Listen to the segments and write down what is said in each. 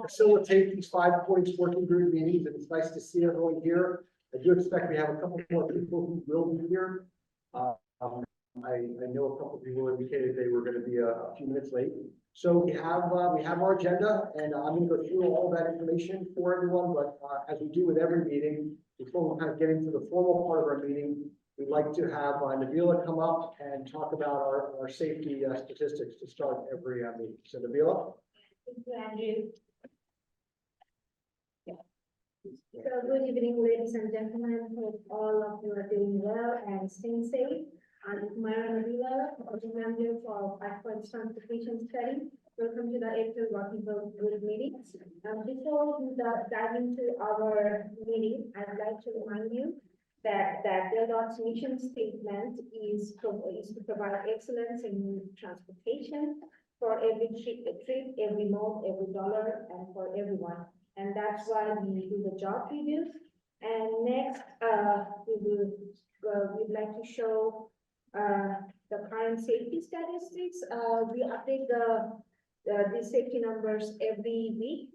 facilitate these 5 points working group meetings, and it's nice to see everyone here. I do expect we have a couple more people who will be here. I know a couple of people indicated they were going to be a few minutes late. So we have our agenda, and I'm going to go through all that information for everyone. But as we do with every meeting, before we kind of get into the formal part of our meeting, we'd like to have Nabila come up and talk about our safety statistics to start every meeting. So Nabila. Thank you, Andrew. So good evening, ladies and gentlemen. Hope all of you are doing well and staying safe. I'm Myra Nabila, project manager for 5 Points Transportation Study. Welcome to the April Working Group meeting. Before we dive into our meeting, I'd like to remind you that DELDOT's mission statement is to provide excellence in transportation for every trip, every mode, every dollar, and for everyone. And that's why we do the job we do. And next, we'd like to show the current safety statistics. We update the safety numbers every week.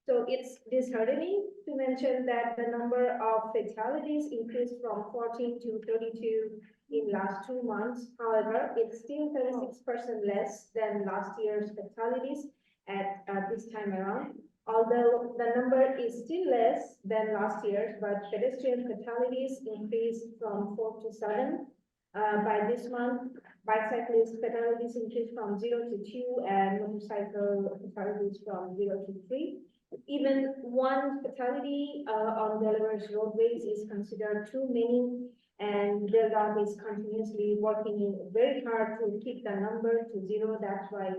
So it's disheartening to mention that the number of fatalities increased from 14 to 32 in last 2 months. However, it's still 36% less than last year's fatalities at this time around. Although the number is still less than last year's, but pedestrian fatalities increased from 4 to 7 by this month. Bicyclist fatalities increased from 0 to 2, and motorcycle fatalities from 0 to 3. Even one fatality on Delaware's roadways is considered too many, and DELDOT is continuously working very hard to keep the number to 0. That's why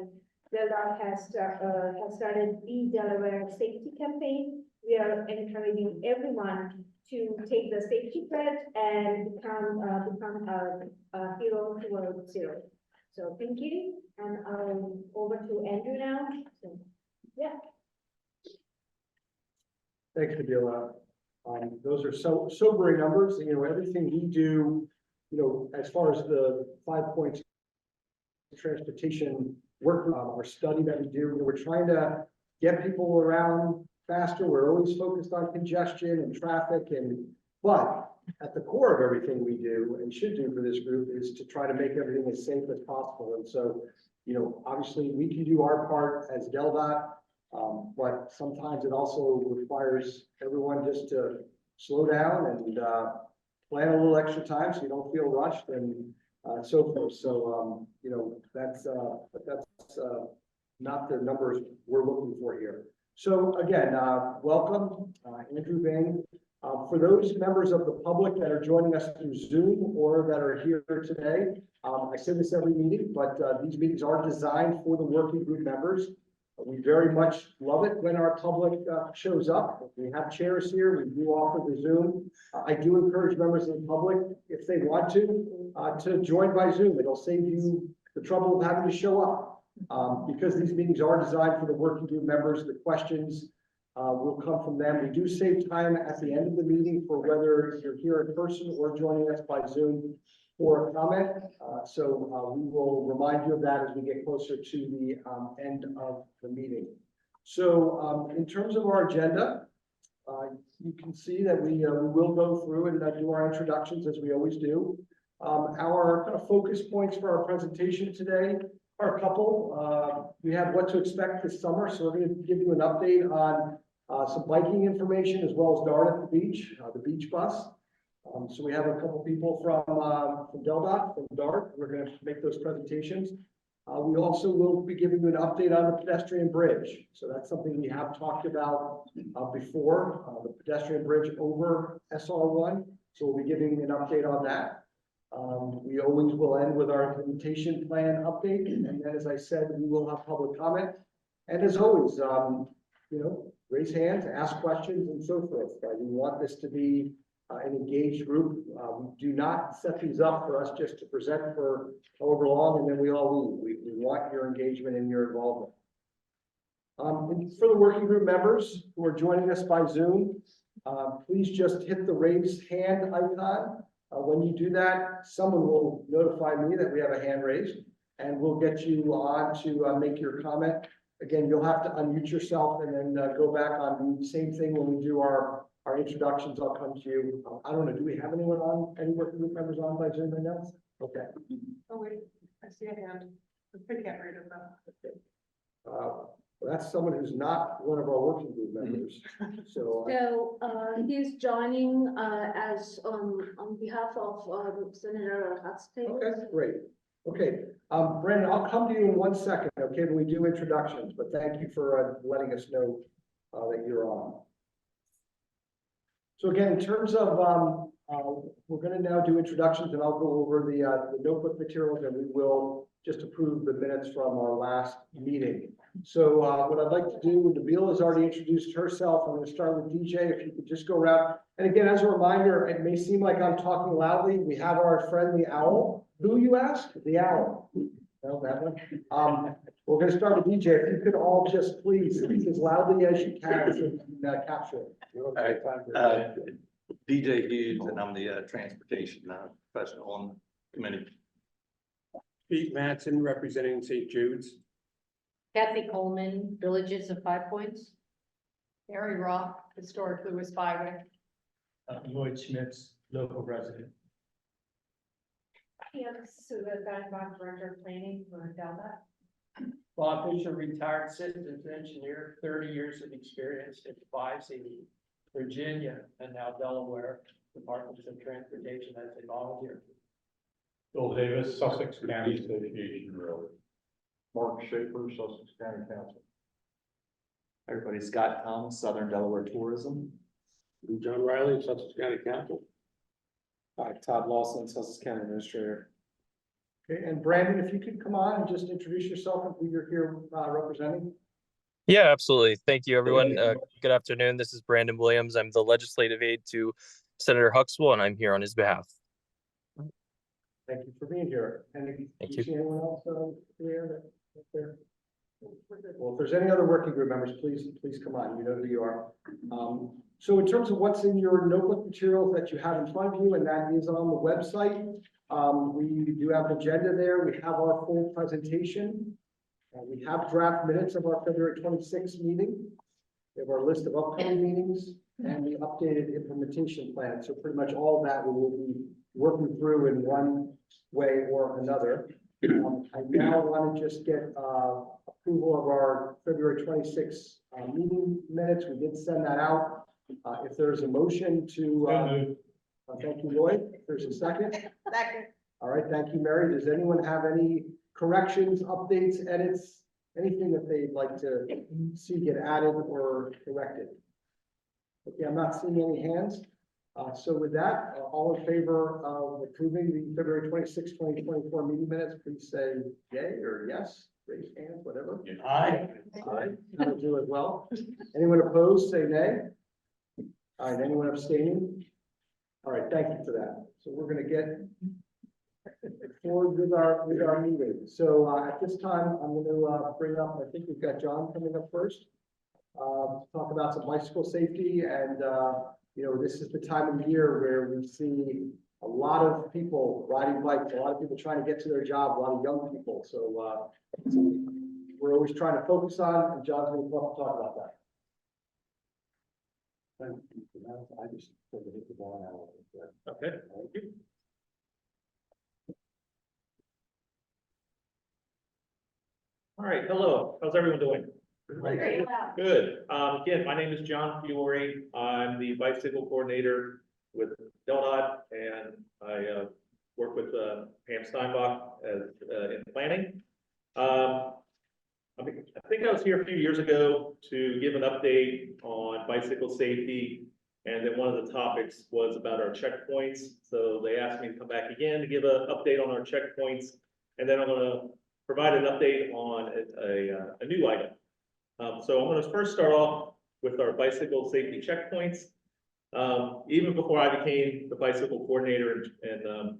DELDOT has started the Delaware Safety Campaign. We are encouraging everyone to take the safety pledge and become a hero towards 0. So thank you, and I'll over to Andrew now. So, yeah. Thanks, Nabila. Those are so sobering numbers. You know, everything we do, you know, as far as the 5 points transportation work, our study that we do, you know, we're trying to get people around faster. We're always focused on congestion and traffic, but at the core of everything we do and should do for this group is to try to make everything as safe as possible. And so, you know, obviously we can do our part as DELDOT, but sometimes it also requires everyone just to slow down and plan a little extra time so you don't feel rushed and so forth. So, you know, that's not the numbers we're looking for here. So again, welcome, Andrew Bain. For those members of the public that are joining us through Zoom or that are here today, I say this every meeting, but these meetings are designed for the working group members. We very much love it when our public shows up. We have chairs here. We do offer the Zoom. I do encourage members of the public, if they want to join by Zoom. It'll save you the trouble of having to show up because these meetings are designed for the working group members. The questions will come from them. We do save time at the end of the meeting for whether you're here in person or joining us by Zoom for a comment. So we will remind you of that as we get closer to the end of the meeting. So in terms of our agenda, you can see that we will go through and do our introductions as we always do. Our kind of focus points for our presentation today are a couple. We have what to expect this summer. So we're going to give you an update on some biking information as well as DART at the beach bus. So we have a couple people from DELDOT, from DART. We're going to make those presentations. We also will be giving you an update on the pedestrian bridge. So that's something we have talked about before, the pedestrian bridge over SR1. So we'll be giving you an update on that. We always will end with our implementation plan update. And then, as I said, we will have public comment. And as always, you know, raise hands, ask questions, and so forth. We want this to be an engaged group. We do not set these up for us just to present for however long and then we all leave. We want your engagement and your involvement. And for the working group members who are joining us by Zoom, please just hit the raise hand icon. When you do that, someone will notify me that we have a hand raised and we'll get you on to make your comment. again, you'll have to unmute yourself and then go back on the same thing when we do our introductions. I'll come to you. I don't know, do we have anyone on, any working group members on by Zoom right now? Okay. Oh, wait, I see a hand. I can't read it though. Well, that's someone who's not one of our working group members. So, So, he's joining, as, on behalf of, Senator Husting. okay, great. Okay, Brandon, I'll come to you in 1 second, okay, when we do introductions, but thank you for letting us know that you're on. So again, in terms of, we're gonna now do introductions and I'll go over the notebook materials and we will just approve the minutes from our last meeting. So what I'd like to do, Nabil has already introduced herself. I'm gonna start with DJ, if you could just go around. And again, as a reminder, it may seem like I'm talking loudly. We have our friend, the owl. Who, you ask? The owl. No, that one. We're gonna start with DJ. If you could all just please speak as loudly as you can so we can capture it. DJ Hughes, and I'm the transportation professional on the committee. Pete Mattson, representing St. Jude's. Kathy Coleman, Villages of Five Points. Mary Rock, Historic Lewis Byway. Lloyd Schmitz, local resident. Yes, so the Steinbach Director of Planning for Delta. Bob Fisher, retired systems engineer, 30 years of experience at 5 Virginia, and now Delaware Departments of Transportation as a volunteer. Bill Davis, Sussex County Association Road. Mark Schaefer, Sussex County Council. Everybody, Scott Thomas, Southern Delaware Tourism. And John Riley, Sussex County Council. Todd Lawson, Sussex County Administrator. Okay, and Brandon, if you could come on and just introduce yourself and who you're here representing. Yeah, absolutely. Thank you, everyone. Good afternoon. This is Brandon Williams. I'm the legislative aide to Senator Huxtable, and I'm here on his behalf. Thank you for being here. And do Thank you you. see anyone else here that's there? Well, if there's any other working group members, please come on. You know who you are. So in terms of what's in your notebook materials that you have in front of you, and that is on the website, we do have an agenda there. We have our full presentation. We have draft minutes of our February 26th meeting. We have our list of upcoming meetings and the updated implementation plan. So pretty much all of that we will be working through in one way or another. I now want to just get approval of our February 26th meeting minutes. We did send that out. If there's a motion to, thank you, Lloyd. If there's a second. Second. All right, thank you, Mary. Does anyone have any corrections, updates, edits, anything that they'd like to see get added or corrected? Okay, I'm not seeing any hands. So with that, all in favor of approving the February 26, 2024 meeting minutes, please say yay or yes. Raise hands, whatever. Aye. Aye, I will do as well. Anyone opposed, say nay. All right, anyone abstaining? All right, thank you for that. So we're gonna get forward with our meeting. So at this time, I'm gonna bring up, I think we've got John coming up first. Talk about some bicycle safety and you know, this is the time of the year where we see a lot of people riding bikes, a lot of people trying to get to their job, a lot of young people. So we're always trying to focus on, and John's going to talk about that. I just sort of hit the ball out. Okay, thank you. All right, hello, how's everyone doing? Great. Good. Again, my name is John Fiore. I'm the bicycle coordinator with DelDOT, and I work with Pam Steinbach as in planning. I think I was here a few years ago to give an update on bicycle safety, and then one of the topics was about our checkpoints. So they asked me to come back again to give an update on our checkpoints, and then I'm going to provide an update on a new item. So I'm going to first start off with our bicycle safety checkpoints. Even before I became the bicycle coordinator in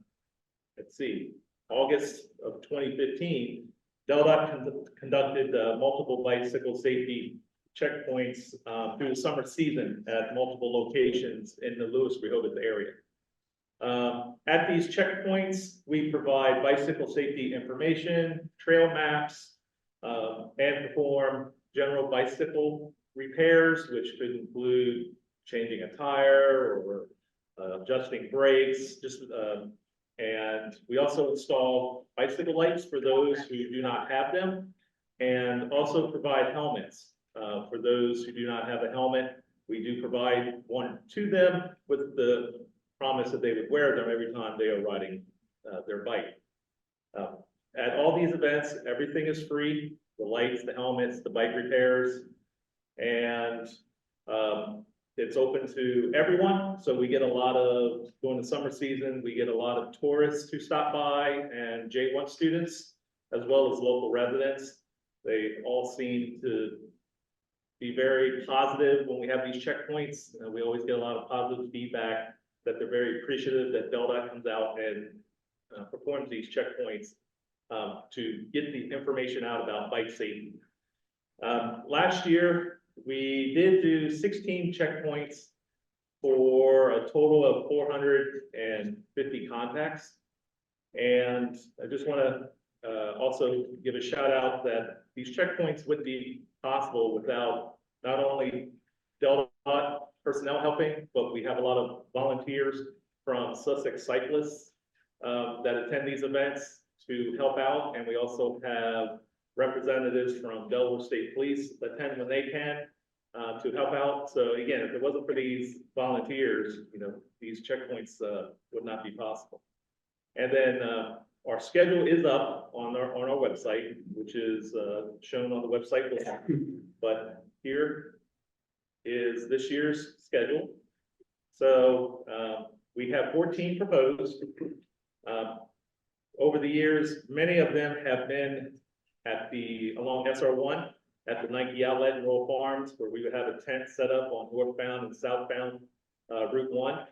let's see, August of 2015, DelDOT conducted multiple bicycle safety checkpoints through the summer season at multiple locations in the Lewis-Rehoboth area. At these checkpoints, we provide bicycle safety information, trail maps, and perform general bicycle repairs, which could include changing a tire or adjusting brakes, and we also install bicycle lights for those who do not have them, and also provide helmets for those who do not have a helmet. We do provide one to them with the promise that they would wear them every time they are riding their bike. At all these events, everything is free: the lights, the helmets, the bike repairs, and it's open to everyone. So we get a lot of, during the summer season, we get a lot of tourists who stop by, and J1 students, as well as local residents. They all seem to be very positive when we have these checkpoints. We always get a lot of positive feedback that they're very appreciative that DELDOT comes out and performs these checkpoints to get the information out about bike safety. Last year, we did do 16 checkpoints for a total of 450 contacts. And I just want to also give a shout out that these checkpoints would be possible without not only DELDOT personnel helping, but we have a lot of volunteers from Sussex cyclists that attend these events to help out. And we also have representatives from Delaware State Police attend when they can to help out. So again, if it wasn't for these volunteers, these checkpoints would not be possible. And then our schedule is up on our website, which is shown on the website below. But here is this year's schedule. So we have 14 proposed. Over the years, many of them have been along SR1 at the Nike outlet in Royal Farms, where we would have a tent set up on northbound and southbound Route 1.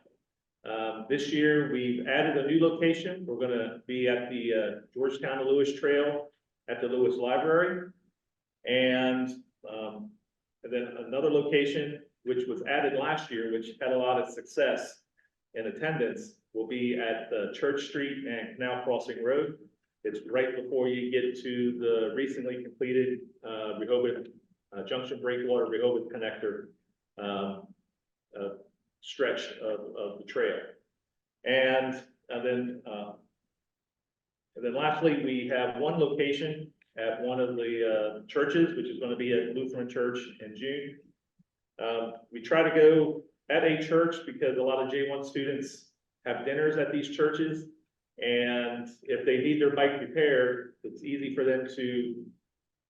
This year, we've added a new location. We're going to be at the Georgetown to Lewis Trail at the Lewis Library. And then another location, which was added last year, which had a lot of success in attendance, will be at the Church Street and Canal Crossing Road. It's right before you get to the recently completed Rehoboth Junction Breakwater Rehoboth Connector stretch of the trail. And then lastly, we have one location at one of the churches, which is going to be at Lutheran Church in June. We try to go at a church because a lot of J1 students have dinners at these churches. And if they need their bike repaired, it's easy for them to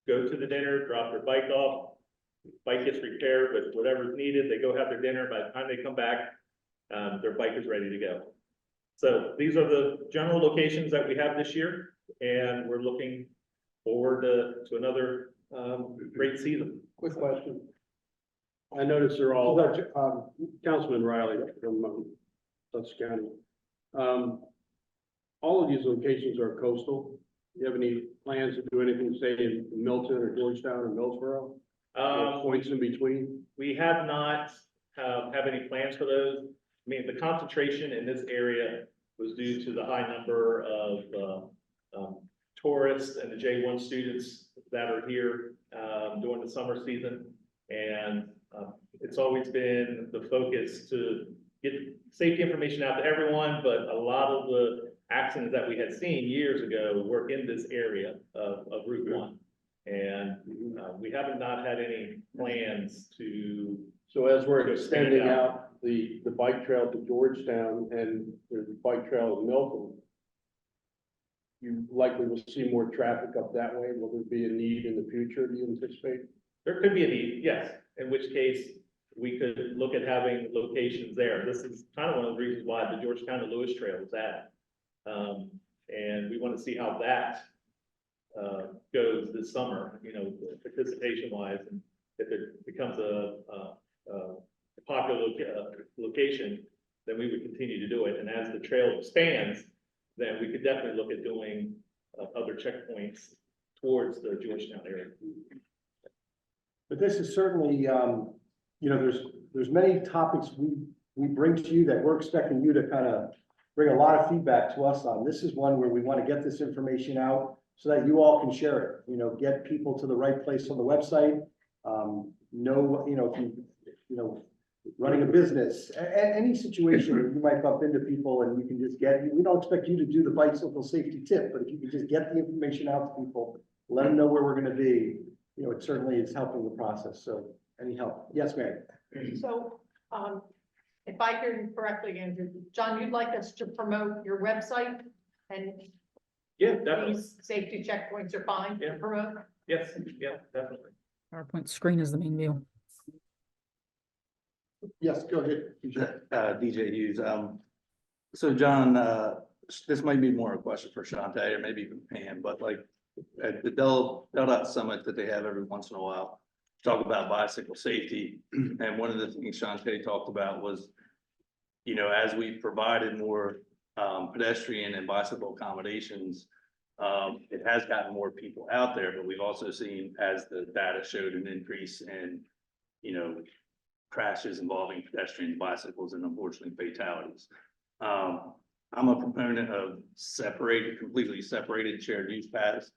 go to the dinner, drop their bike off, bike gets repaired with whatever's needed, they go have their dinner. By the time they come back, their bike is ready to go. So these are the general locations that we have this year, and we're looking forward to another great season. Quick question. I noticed they're all, Councilman Riley from Sussex County. All of these locations are coastal. Do you have any plans to do anything, say in Milton or Georgetown or Millsboro? Points in between? We have not have any plans for those. I mean, the concentration in this area was due to the high number of tourists and the J1 students that are here during the summer season. And it's always been the focus to get safety information out to everyone, but a lot of the accidents that we had seen years ago were in this area of Route 1. And we haven't not had any plans to. So as we're extending out the bike trail to Georgetown and the bike trail in Milton, you likely will see more traffic up that way. Will there be a need in the future, do you anticipate? There could be a need, yes, in which case we could look at having locations there. This is kind of one of the reasons why the Georgetown to Lewis Trail is added. And we want to see how that goes this summer, participation wise, and if it becomes a popular location, then we would continue to do it. And as the trail expands, then we could definitely look at doing other checkpoints towards the Georgetown area. But this is certainly, there's many topics we bring to you that we're expecting you to kind of bring a lot of feedback to us on. This is one where we want to get this information out so that you all can share it, get people to the right place on the website. If you running a business, any situation where you might bump into people and you can just we don't expect you to do the bicycle safety tip, but if you can just get the information out to people, let them know where we're gonna be, it certainly is helping the process. So any help? Yes, Mary? So, if I hear you correctly, Andrew, John, you'd like us to promote your website and Yeah, definitely. these safety checkpoints are fine to Yeah. promote? Yes, yeah, definitely. PowerPoint screen is the main view. Yes, go ahead. DJ Hughes, so John, this might be more a question for Shantae or maybe even Pam, but like at the Dot Summit that they have every once in a while, talk about bicycle safety. And one of the things Shantae talked about was, as we provided more pedestrian and bicycle accommodations, it has gotten more people out there, but we've also seen, as the data showed, an increase in, crashes involving pedestrians, bicycles, and unfortunately fatalities. I'm a proponent of completely separated shared use paths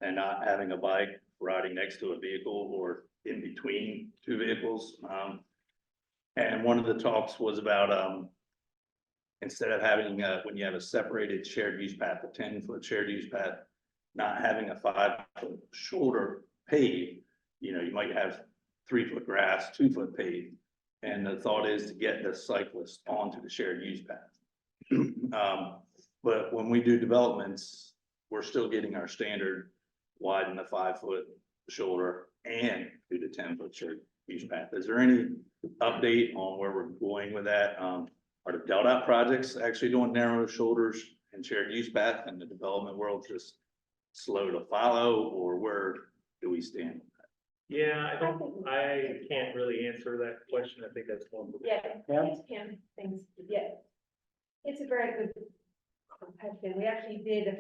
and not having a bike riding next to a vehicle or in between two vehicles. And one of the talks was about, instead of having, when you have a separated shared use path, a 10-foot shared use path, not having a 5-foot shoulder paved, you might have 3-foot grass, 2-foot paved. And the thought is to get the cyclist onto the shared use path. But when we do developments, we're still getting our standard widen the 5-foot shoulder and do the 10-foot shared use path. Is there any update on where we're going with that? Are the Delta projects actually doing narrow shoulders and shared use path, and the development world just slow to follow, or where do we stand? Yeah, I can't really answer that question. I think that's one. Yeah, Pam? it's Pam, things, yeah. It's a very good question. We actually did,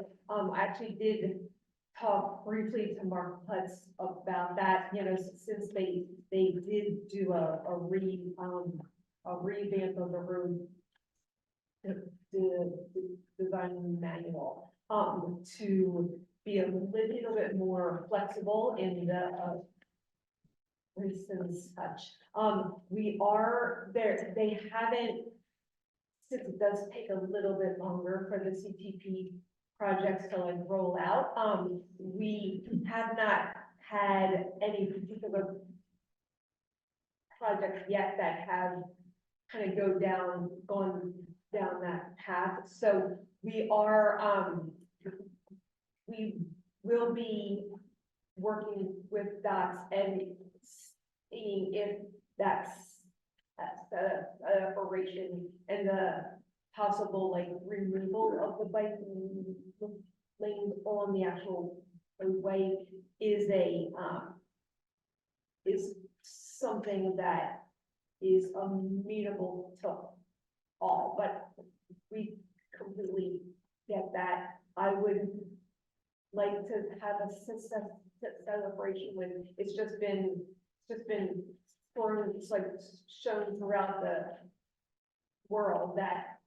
talk briefly to Mark Putz about that, since they did do a revamp of the road, the design manual, to be a little bit more flexible in the and such. We are there, they haven't, since it does take a little bit longer for the CTP projects to like roll out, we have not had any particular projects yet that have kind of gone down that path. So we are, we will be working with DOTS and seeing if that's the operation and the possible like removal of the bike lanes on the actual roadway is something that is amenable to all, but we completely get that. I would like to have a celebration with, it's just been thrown, it's like shown throughout the world that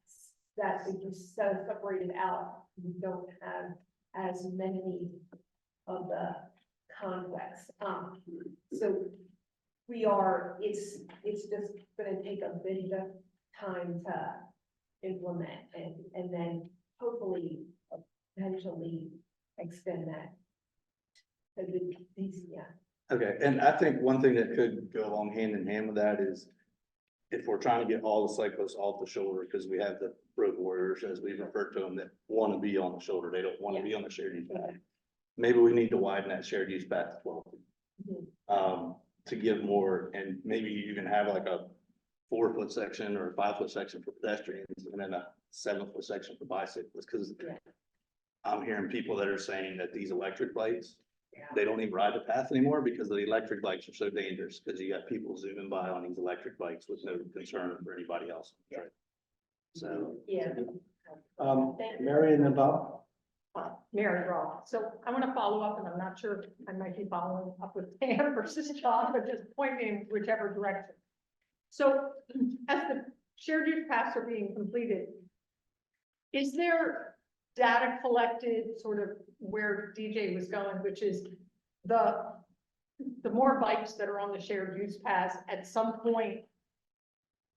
it just so separated out. We don't have as many of the conflicts. So we are, it's just gonna take a bit of time to implement and then hopefully eventually extend that. Yeah. Okay, and I think one thing that could go along hand in hand with that is if we're trying to get all the cyclists off the shoulder, because we have the road warriors, as we refer to them, that want to be on the shoulder, they don't want to be on the shared use path. Maybe we need to widen that shared use path to 12 feet, to give more, and maybe you can have like a 4-foot section or a 5-foot section for pedestrians, and then a 7-foot section for bicyclists, because I'm hearing people that are saying that these electric bikes, they don't even ride the path anymore because the electric bikes are so dangerous, because you got people zooming by on these electric bikes with no concern for anybody else. Right? So. Yeah. Mary and then Bob? Mary Roth. So I want to follow up, and I'm not sure I might be following up with Pam versus John, but just point me in whichever direction. So as the shared use paths are being completed, is there data collected sort of where DJ was going, which is the more bikes that are on the shared use paths, at some point,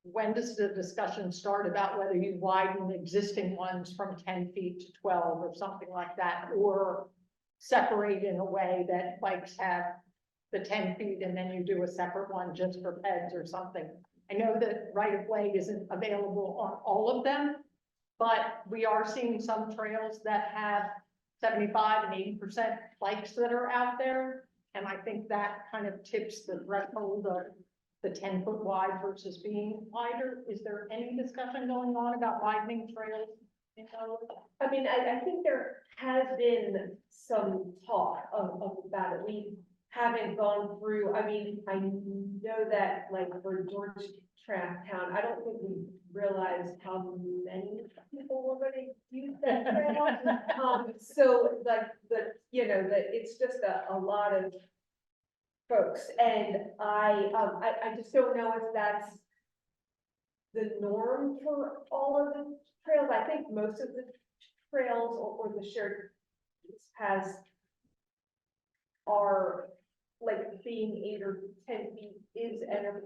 when does the discussion start about whether you widen existing ones from 10 feet to 12 or something like that, or separate in a way that bikes have the 10 feet and then you do a separate one just for peds or something? I know that right of way isn't available on all of them, but we are seeing some trails that have 75 and 80% bikes that are out there. And I think that kind of tips the threshold of the 10-foot wide versus being wider. Is there any discussion going on about widening trails? I mean, I think there has been some talk about it. We haven't gone through, I mean, I know that like for Georgetown, I don't think we realized how many people were gonna use that trail. So like you know, it's just a lot of folks, and I just don't know if that's the norm for all of the trails. I think most of the trails or the shared paths are like being 8 or 10 feet is an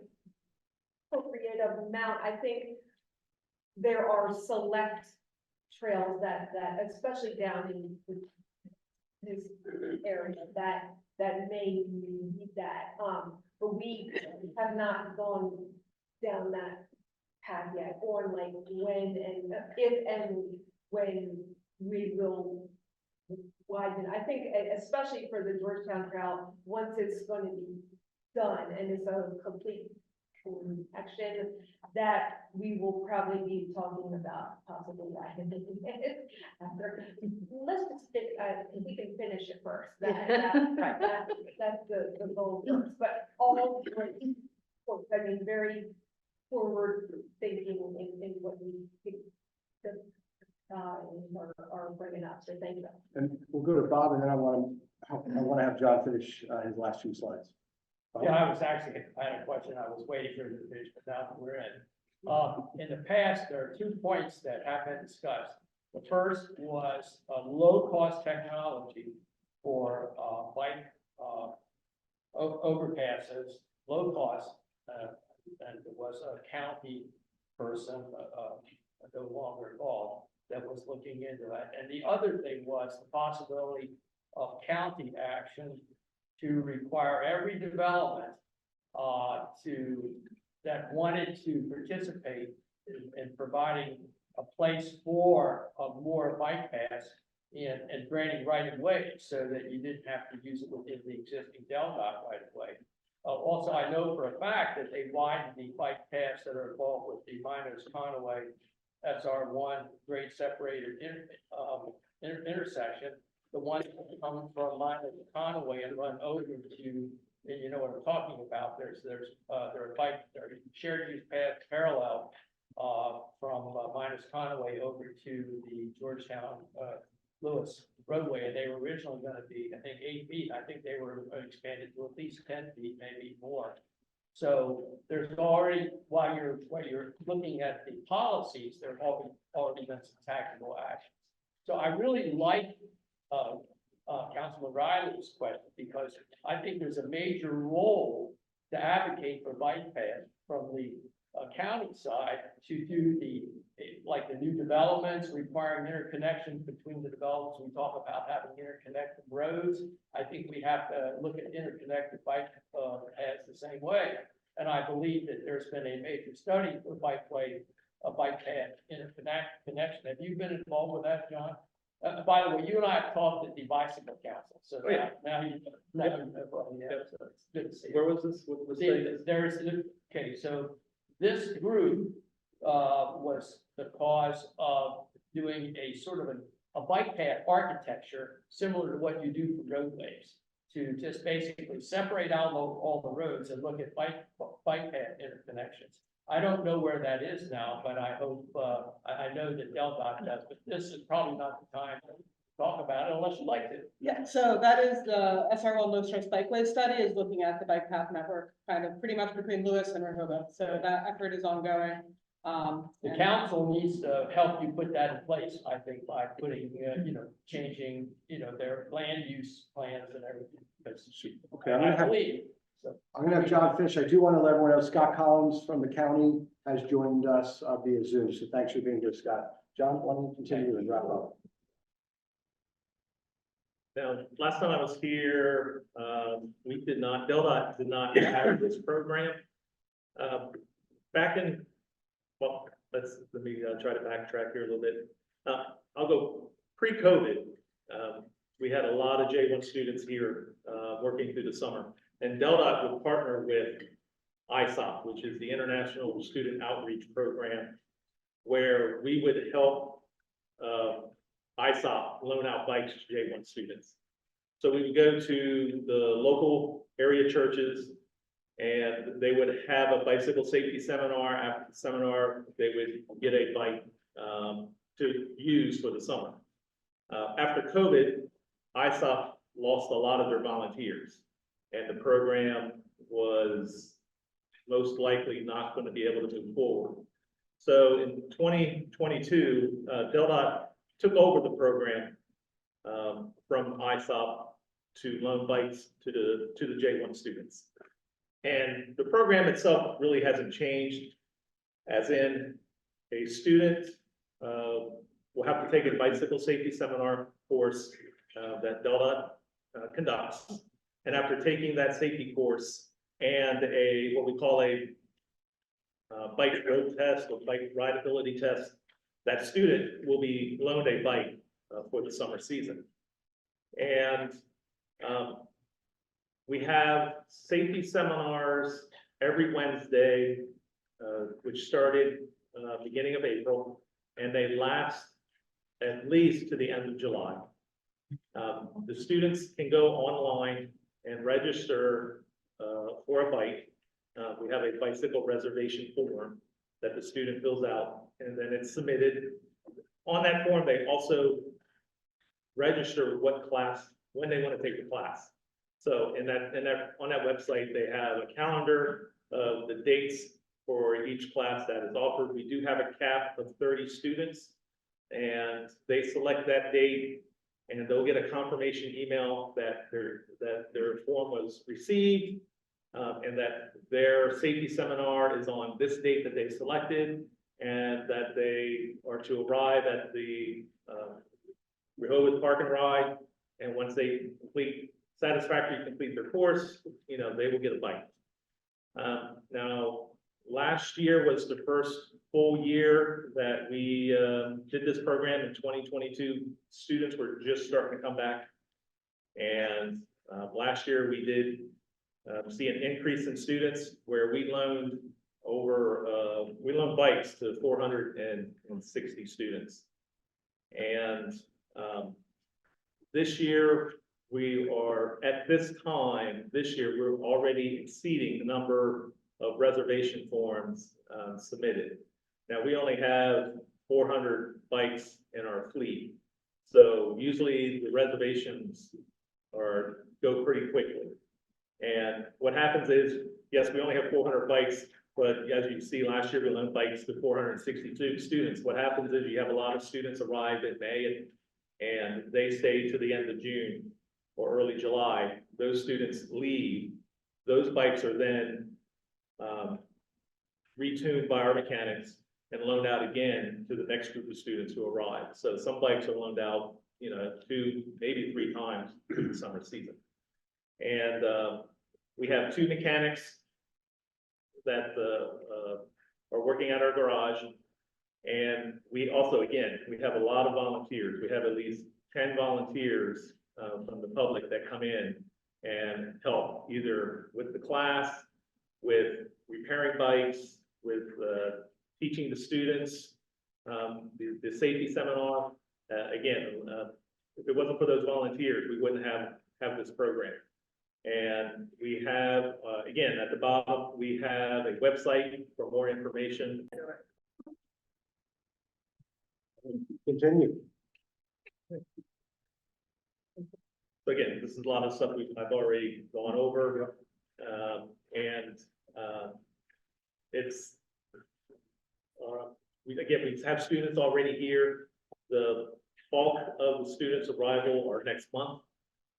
appropriate amount. I think there are select trails that especially down in this area that may need that. But we have not gone down that path yet, or like when and if and when we will widen. I think especially for the Georgetown Trail, once it's going to be done and it's a complete action, that we will probably be talking about possibly widening it after. Let's just we can finish it first. That's the goal first. But all great folks, I mean, very forward thinking in what we think are bringing up. So thank you. And we'll go to Bob, and then I want to have John finish his last few slides. Bob? Yeah, I had a question. I was waiting for you to finish, but now we're in. In the past, there are 2 points that have been discussed. The first was low-cost technology for bike overpasses, low cost, and there was a county person, no longer involved, that was looking into that. And the other thing was the possibility of county action to require every development that wanted to participate in providing a place for more bike paths and granting right of way, so that you didn't have to use it within the existing Delta right of way. Also, I know for a fact that they widened the bike paths that are involved with the Miners Conaway SR1 grade separated intersection. The ones that come from Miners Conaway and run over to, and you know what I'm talking about. There are shared use paths parallel from Miners Conaway over to the Georgetown Lewis roadway. They were originally going to be, I think, 8 feet. I think they were expanded to at least 10 feet, maybe more. So there's already, while you're looking at the policies, there have already been some tactical actions. So I really like Councilman Riley's question, because I think there's a major role to advocate for bike paths from the county side to do like the new developments requiring interconnections between the developments. We talk about having interconnected roads. I think we have to look at interconnected bike paths the same way. And I believe that there's been a major study for bike path interconnection. Have you been involved with that, John? By the way, you and I have talked at the Bicycle Council, so now you know. So it's good to see. Where was this? What was okay, so this group was the cause of doing a sort of a bike path architecture similar to what you do for roadways, to just basically separate out all the roads and look at bike path interconnections. I don't know where that is now, but I hope, I know that Delta does, but this is probably not the time to talk about it unless you'd like to. Yeah, so that is the SR1 low stress bikeway study, is looking at the bike path network, kind of pretty much between Lewis and Rehoboth. So that effort is ongoing. Did And council needs to help you put that in place, I think, by putting, changing, their land use plans and everything. Because Okay, I'm gonna I have, believe, so. I'm gonna have John Fish. I do want to let everyone know Scott Collins from the county has joined us via Zoom. So thanks for being here, Scott. John, why don't you continue and wrap up? Now, last time I was here, DelDOT did not have this program. Back in, well, let me try to backtrack here a little bit. I'll go pre-COVID. We had a lot of J1 students here, working through the summer. And DelDOT would partner with ISOP, which is the International Student Outreach Program, where we would help ISOP loan out bikes to J1 students. So we would go to the local area churches and they would have a bicycle safety seminar. After the seminar, they would get a bike to use for the summer. After COVID, ISOP lost a lot of their volunteers and the program was most likely not going to be able to move forward. So in 2022, DelDOT took over the program from ISOP to loan bikes to the J1 students. And the program itself really hasn't changed, as in a student will have to take a bicycle safety seminar course that DelDOT conducts. And after taking that safety course and what we call a bike road test or bike rideability test, that student will be loaned a bike for the summer season. And we have safety seminars every Wednesday, which started beginning of April, and they last at least to the end of July. The students can go online and register for a bike. We have a bicycle reservation form that the student fills out, and then it's submitted. On that form, they also register what class, when they want to take the class. So on that website, they have a calendar of the dates for each class that is offered. We do have a cap of 30 students, and they select that date, and they'll get a confirmation email that their form was received, and that their safety seminar is on this date that they selected, and that they are to arrive at the Rehoboth Park and Ride. And once they satisfactorily complete their course, they will get a bike. Now, last year was the first full year that we did this program. In 2022, students were just starting to come back. And last year we did see an increase in students where we loaned bikes to 460 students. And this year, we're already exceeding the number of reservation forms submitted. Now, we only have 400 bikes in our fleet. So usually the reservations go pretty quickly. And what happens is, yes, we only have 400 bikes, but as you see, last year we loaned bikes to 462 students. What happens is you have a lot of students arrive in May and they stay to the end of June or early July. Those students leave. Those bikes are then retuned by our mechanics and loaned out again to the next group of students who arrive. So some bikes are loaned out, 2, maybe 3 times through the summer season. And we have 2 mechanics that are working at our garage. And we also, again, we have a lot of volunteers. We have at least 10 volunteers from the public that come in and help either with the class, with repairing bikes, with teaching the students, the safety seminar. Again, if it wasn't for those volunteers, we wouldn't have this program. And we have, again, at the bottom, we have a website for more information. Continue. So again, this is a lot of stuff I've already gone over. And it's we have students already here. The bulk of the students' arrival are next month.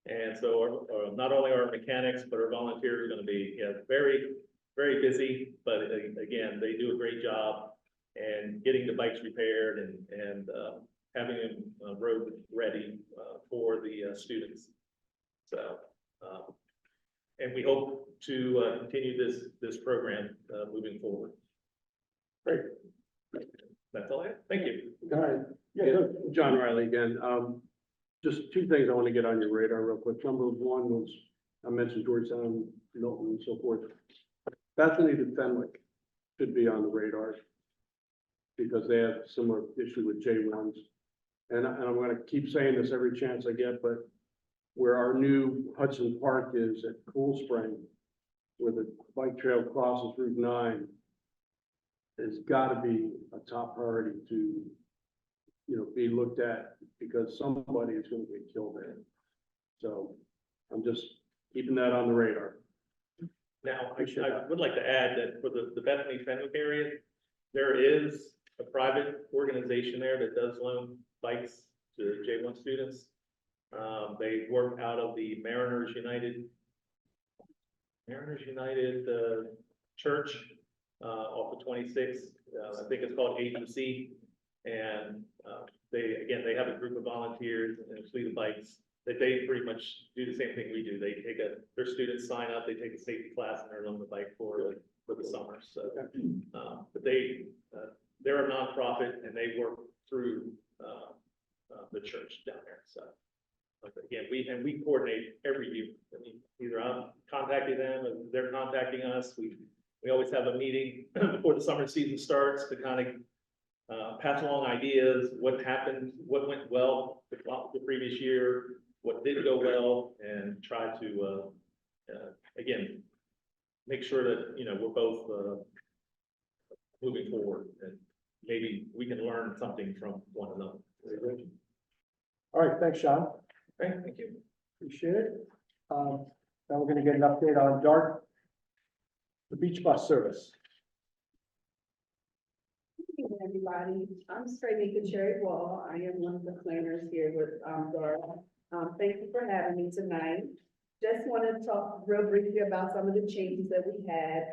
And so not only our mechanics, but our volunteers are gonna be, very, very busy, but again, they do a great job. And getting the bikes repaired and having them road ready for the students. So, and we hope to continue this program moving forward. Great. That's all I have. Thank you. All right, yeah, John Riley again. Just two things I want to get on your radar real quick. Number one was, I mentioned Georgetown, Milton and so forth. Bethany to Fenwick should be on the radar because they have similar issue with J1s. And I'm gonna keep saying this every chance I get, but where our new Hudson Park is at Cool Spring, where the bike trail crosses Route 9, has gotta be a top priority to, be looked at because somebody is gonna get killed there. So I'm just keeping that on the radar. Now, I would like to add that for the Bethany Fenwick area, there is a private organization there that does loan bikes to J1 students. They work out of the Mariners United Church off of 26. I think it's called ABC. And they have a group of volunteers and a fleet of bikes that they pretty much do the same thing we do. They take their students sign up, they take a safety class and they're on the bike for the summer. So, but they're a nonprofit and they work through the church down there. So again, we coordinate every year. I mean, either I'm contacting them or they're contacting us. We always have a meeting before the summer season starts to kind of pass along ideas, what happened, what went well the previous year, what didn't go well, and try to again make sure that we're both moving forward and maybe we can learn something from one another. All right, thanks, Sean. Great, thank you. Appreciate it. Now we're gonna get an update on DART, the beach bus service. Good evening, everybody. I'm Stranika Cherry Wall. I am one of the planners here with DART. Thank you for having me tonight. Just wanted to talk real briefly about some of the changes that we had.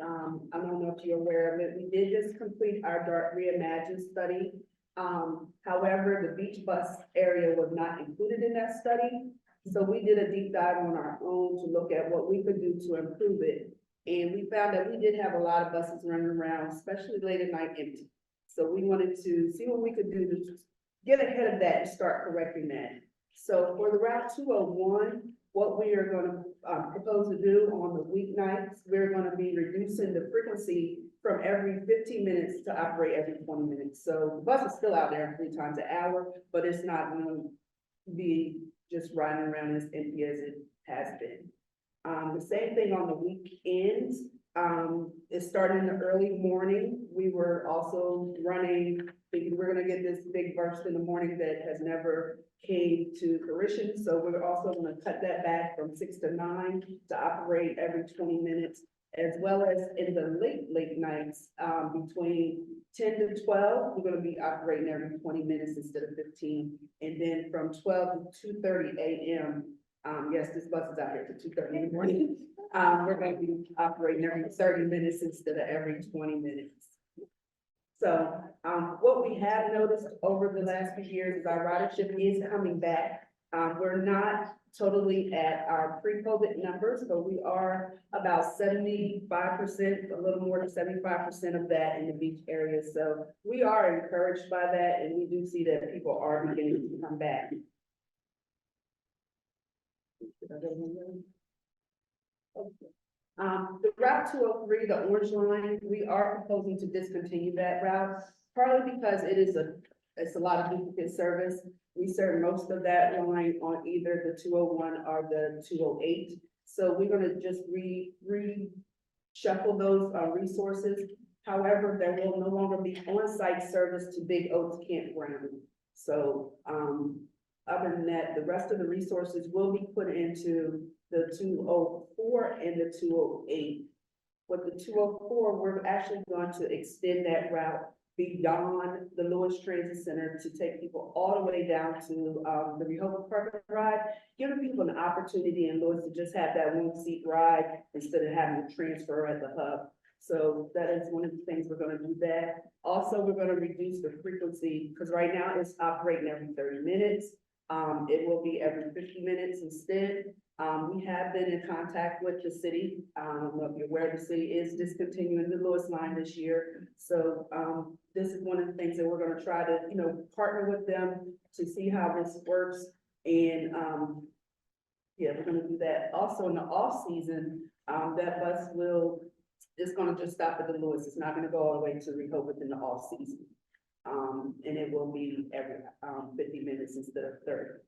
I don't know if you're aware of it. We did just complete our DART Reimagine study. However, the beach bus area was not included in that study. So we did a deep dive on our own to look at what we could do to improve it. And we found that we did have a lot of buses running around, especially late at night empty. So we wanted to see what we could do to get ahead of that and start correcting that. So for the Route 201, what we are going to propose to do on the weeknights, we're going to be reducing the frequency from every 15 minutes to operate every 20 minutes. So the bus is still out there 3 times an hour, but it's not going to be just riding around as empty as it has been. The same thing on the weekends. It started in the early morning. We were also running, thinking we're going to get this big burst in the morning that has never came to fruition. So we're also going to cut that back from 6 to 9 to operate every 20 minutes, as well as in the late nights, between 10 to 12, we're going to be operating every 20 minutes instead of 15. And then from 12 to 2:30 a.m., yes, this bus is out here to 2:30 in the morning. We're going to be operating every 30 minutes instead of every 20 minutes. So what we have noticed over the last few years is our ridership is coming back. We're not totally at our pre-COVID numbers, but we are about 75%, a little more than 75% of that in the beach area. So we are encouraged by that, and we do see that people are beginning to come back. The Route 203, the orange line, we are proposing to discontinue that route, partly because it's a lot of duplicate service. We serve most of that line on either the 201 or the 208. So we're gonna just reshuffle those resources. However, there will no longer be on-site service to Big Oaks Campground. So other than that, the rest of the resources will be put into the 204 and the 208. With the 204, we're actually going to extend that route beyond the Lewis Transit Center to take people all the way down to, the Rehoboth Park and Ride, giving people an opportunity in Lewis to just have that one seat ride instead of having to transfer at the hub. So that is one of the things we're gonna do that. Also, we're gonna reduce the frequency, because right now it's operating every 30 minutes. It will be every 50 minutes instead. We have been in contact with the city. I don't know if you're aware, the city is discontinuing the Lewis line this year. So, this is one of the things that we're gonna try to, partner with them to see how this works. And, yeah, we're gonna do that. Also, in the off season, that bus it's gonna just stop at the Lewis. It's not gonna go all the way to Rehoboth in the off season. And it will be every, 50 minutes instead of 30.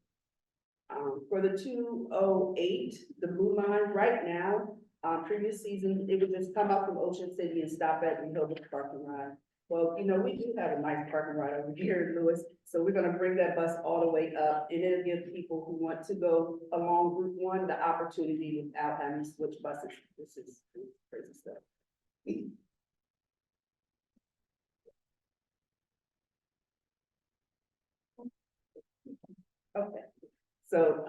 For the 208, the Blue Line, right now, previous season, it would just come out from Ocean City and stop at Rehoboth Park and Ride. Well, we do have a nice park and ride over here in Lewis, so we're gonna bring that bus all the way up, and it'll give people who want to go along Route 1 the opportunity without having to switch buses. This is crazy stuff. Okay, so,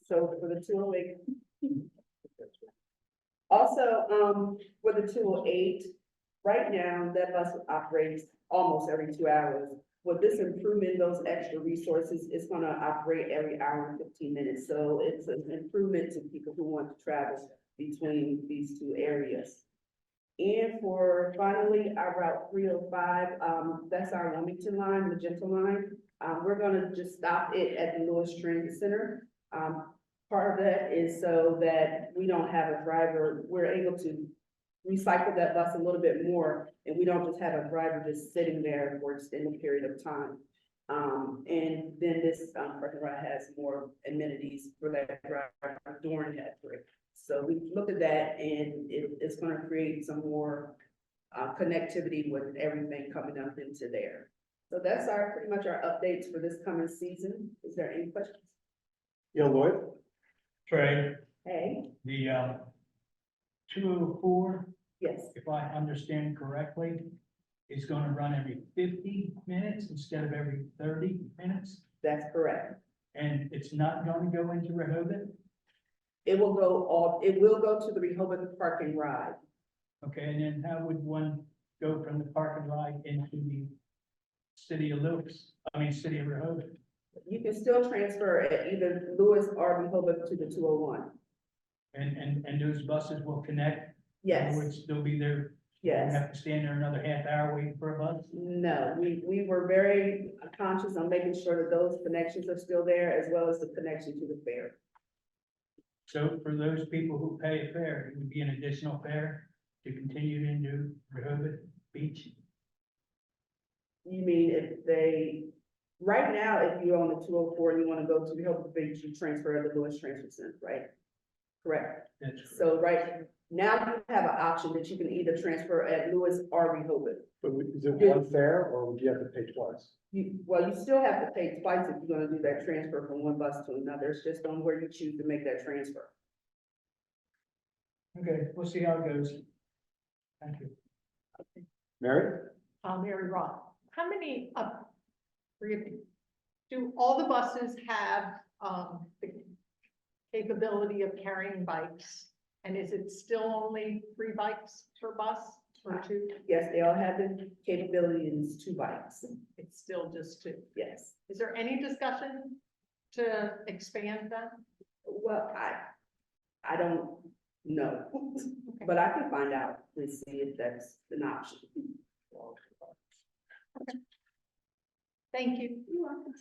for the 208. Also, for the 208, right now, that bus operates almost every 2 hours. With this improvement, those extra resources, it's gonna operate every hour and 15 minutes. So it's an improvement to people who want to travel between these two areas. And for finally, our Route 305, that's our Wilmington line, Magenta line. We're gonna just stop it at the Lewis Transit Center. Part of that is so that we don't have a driver, we're able to recycle that bus a little bit more, and we don't just have a driver just sitting there for an extended period of time. And then this parking lot has more amenities for that driver during that break. So we looked at that, and it's gonna create some more connectivity with everything coming up into there. So that's pretty much our updates for this coming season. Is there any questions? Yeah, Lloyd? Trey, Hey, the 204, yes, if I understand correctly, is gonna run every 50 minutes instead of every 30 minutes? that's correct. And it's not gonna go into Rehoboth? It will go to the Rehoboth Park and Ride. Okay, and then how would one go from the park and ride into the city of city of Rehoboth? You can still transfer at either Lewis or Rehoboth to the 201. And those buses will connect? Yes, Or would still be there? You yes. have to stand there another half hour waiting for a bus? No, we were very conscious on making sure that those connections are still there, as well as the connection to the fair. So for those people who pay a fare, it would be an additional fare to continue into Rehoboth Beach? You mean right now, if you're on the 204 and you want to go to Rehoboth Beach, you transfer at the Lewis Transfer Center, right? Correct. That's So right now you have an option that you can either transfer at Lewis or Rehoboth. But is it one fare, or would you have to pay twice? You still have to pay twice if you're gonna do that transfer from one bus to another. It's just on where you choose to make that transfer. Okay, we'll see how it goes. Thank you. Mary? Mary Roth, how many, forgive me, do all the buses have, the capability of carrying bikes? And is it still only 3 bikes per bus or 2? Yes, they all have the capability in 2 bikes. It's still just 2. Yes. Is there any discussion to expand that? Well, I don't know, but I can find out and see if that's an option. Thank you. You're welcome.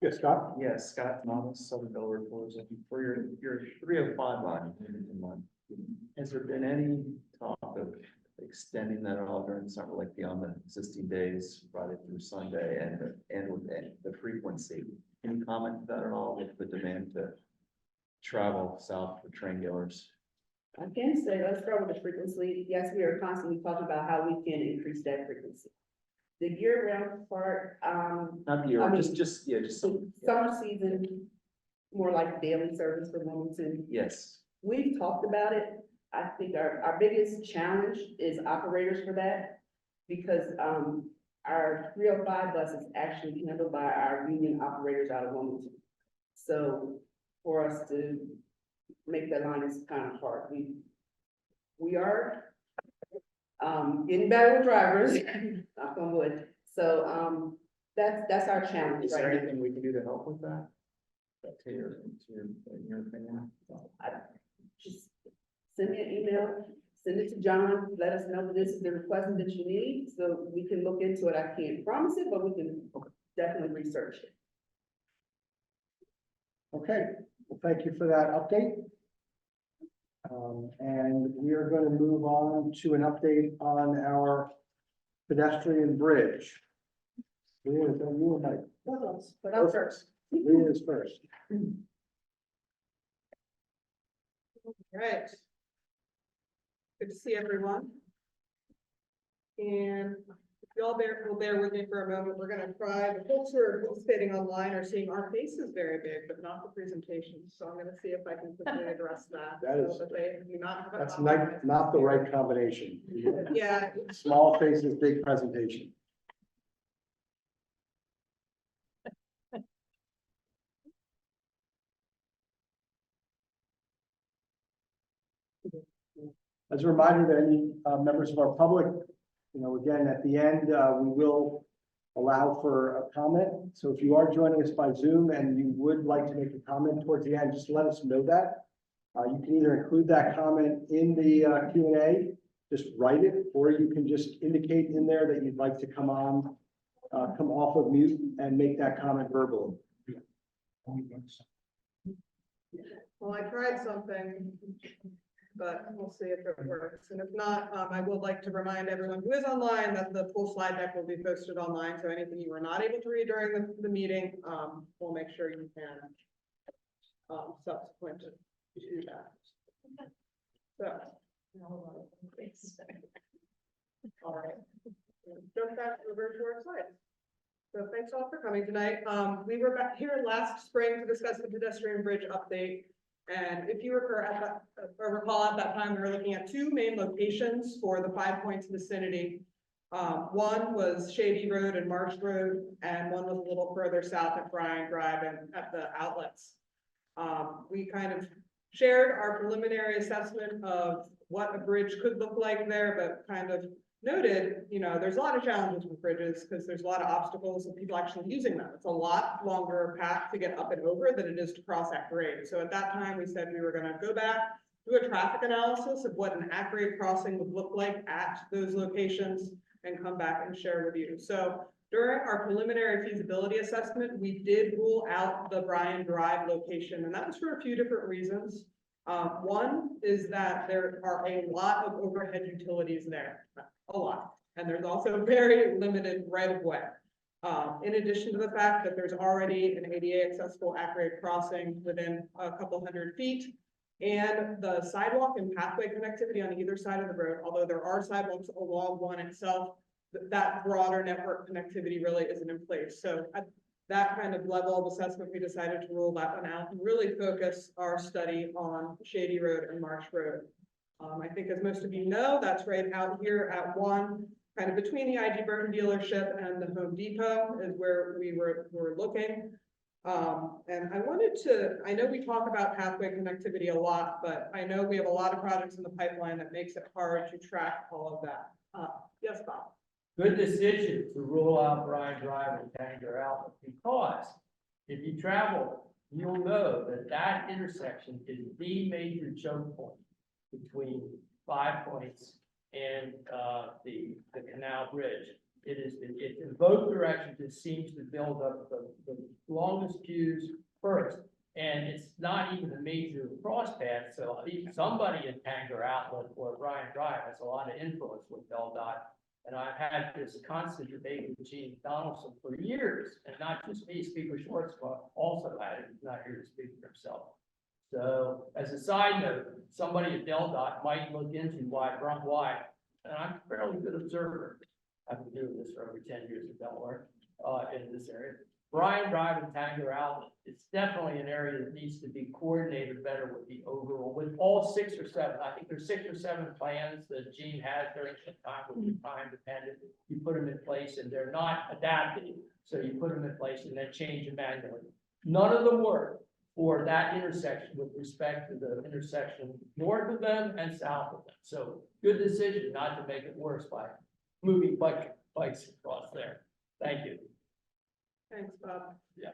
Yes, Scott? Yes, Scott Thomas, Southern Delaware Tourism, for your 305 line, Henlopen line. Has there been any talk of extending that at all during the summer, like beyond the existing days, Friday through Sunday, and with the frequency? Any comment to that at all with the demand to travel south for train goers? I can say, let's start with the frequency. Yes, we are constantly talking about how we can increase that frequency. The year-round part, Not the year, I mean, just some, summer season, more like daily service for Wilmington. yes. We've talked about it. I think our biggest challenge is operators for that. Because, our 305 bus is actually handled by our union operators out of Wilmington. So for us to make that line is kind of hard. We are getting better with drivers, knock on wood. So, that's our challenge Is there right now. anything we can do to help with that? To your opinion? Just send me an email, send it to John, let us know that this is the request that you need, so we can look into it. I can't promise it, but we can definitely research it. Okay, well, thank you for that update. And we are going to move on to an update on our pedestrian bridge. Leah, is that you or Mike? But I'm first. Leah is first. Right. Good to see everyone. And if y'all will bear with me for a moment, we're gonna try, the folks who are participating online are seeing our faces very big, but not the presentation. So I'm gonna see if I can quickly address that. That is- so that they do not have a That's compromise. not the right combination. Yeah, Small faces, big presentation. As a reminder to any members of our public, again, at the end, we will allow for a comment. So if you are joining us by Zoom and you would like to make a comment towards the end, just let us know that. You can either include that comment in the Q&A, just write it, or you can just indicate in there that you'd like to come off of mute and make that comment verbally. well, I tried something, but we'll see if it works. And if not, I would like to remind everyone who is online that the full slide deck will be posted online. So anything you were not able to read during the meeting, we'll make sure you can subsequent to that. So. All right. Jump back over to our slides. So thanks all for coming tonight. We were back here last spring to discuss the pedestrian bridge update. And if you recall at that time, we were looking at two main locations for the 5 points vicinity. One was Shady Road and Marsh Road, and one was a little further south at Bryan Drive and at the outlets. We kind of shared our preliminary assessment of what a bridge could look like there, but kind of noted, there's a lot of challenges with bridges because there's a lot of obstacles of people actually using them. It's a lot longer path to get up and over than it is to cross at grade. So at that time, we said we were going to go back, do a traffic analysis of what an at-grade crossing would look like at those locations and come back and share with you. So during our preliminary feasibility assessment, we did rule out the Bryan Drive location, and that was for a few different reasons. One is that there are a lot of overhead utilities there, a lot, and there's also very limited right of way. In addition to the fact that there's already an ADA accessible at-grade crossing within a couple hundred feet, and the sidewalk and pathway connectivity on either side of the road, although there are sidewalks along one itself, that broader network connectivity really isn't in place. So at that kind of level of assessment, we decided to rule that one out and really focus our study on Shady Road and Marsh Road. I think as most of you know, that's right out here at one, kind of between the IG Burton dealership and the Home Depot is where we were looking. And I know we talk about pathway connectivity a lot, but I know we have a lot of projects in the pipeline that makes it hard to track all of that. Yes, Bob? Good decision to rule out Bryan Drive and Tanger Outlet, because if you travel, you'll know that intersection is the major choke point between 5 Points and the Canal Bridge. It's in both directions. It seems to build up the longest queues first, and it's not even a major cross path. So somebody in Tanger Outlet or Bryan Drive has a lot of influence with LDOT. And I've had this constant debate with Gene Donaldson for years, and not just me. Speaker Schwartz also had it. He's not here to speak for himself. So as a side note, somebody at LDOT might look into why, and I'm a fairly good observer. I've been doing this for over 10 years in Delaware, in this area. Bryan Drive and Tangler Outlet, it's definitely an area that needs to be coordinated better with the overall, with all 6 or 7. I think there's 6 or 7 plans that Gene has during some time, which is time dependent. You put them in place and they're not adapted, so you put them in place and then change them manually. None of them work for that intersection with respect to the intersection north of them and south of them. So good decision not to make it worse by moving bikes across there. Thank you. Thanks, Bob. Yeah.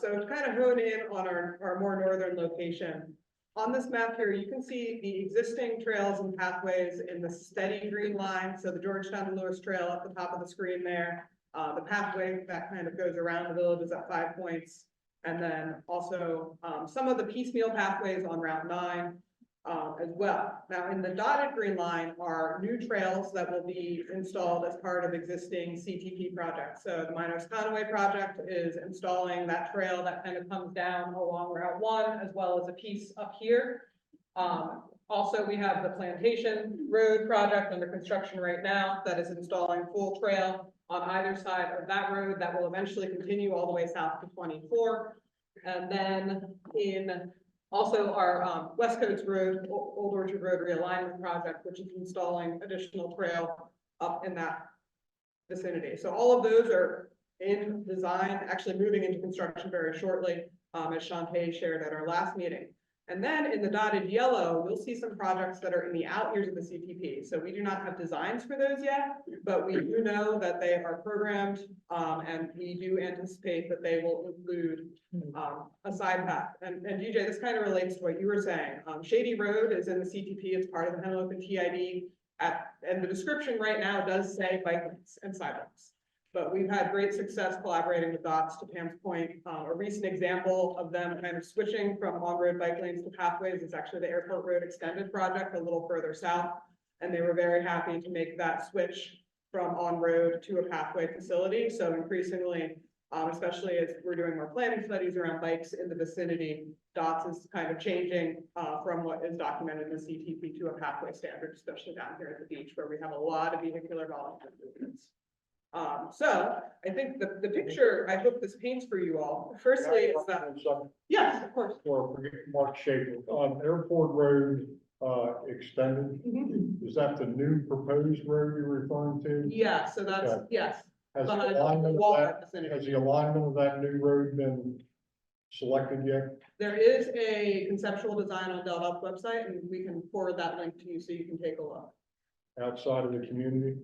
So to kind of hone in on our more northern location, on this map here, you can see the existing trails and pathways in the steady green line. So the Georgetown to Lewis Trail at the top of the screen there. The pathway that kind of goes around the village is at 5 points. And then also some of the piecemeal pathways on Route 9 as well. Now in the dotted green line are new trails that will be installed as part of existing CTP projects. So the Minos Conway project is installing that trail that kind of comes down along Route 1, as well as a piece up here. Also, we have the Plantation Road project under construction right now that is installing full trail on either side of that road that will eventually continue all the way south to 24. And then in also our West Coast Road, Old Orchard Road realignment project, which is installing additional trail up in that vicinity. So all of those are in design, actually moving into construction very shortly, as Shantae shared at our last meeting. And then in the dotted yellow, you'll see some projects that are in the out years of the CTP. So we do not have designs for those yet, but we do know that they are programmed, and we do anticipate that they will include a side path. And DJ, this kind of relates to what you were saying. Shady Road is in the CTP. It's part of the Henlopen TID. And the description right now does say bike lanes and sidewalks. But we've had great success collaborating with DOTS, to Pam's point. A recent example of them kind of switching from on-road bike lanes to pathways is actually the Airport Road Extended project a little further south. And they were very happy to make that switch from on-road to a pathway facility. So increasingly, especially as we're doing more planning studies around bikes in the vicinity, DOTS is kind of changing from what is documented in the CTP to a pathway standard, especially down here at the beach where we have a lot of vehicular volume movements. So I think the picture I hope this paints for you all, firstly, is that, yes, of course. Or Mark Schaefer, Airport Road, extended, is that the new proposed road you're referring to? Yeah, so that's, Okay. yes. Has the behind alignment of Walnut that, vicinity. has the alignment of that new road been selected yet? There is a conceptual design on Delup's website, and we can forward that link to you so you can take a look. Outside of the community?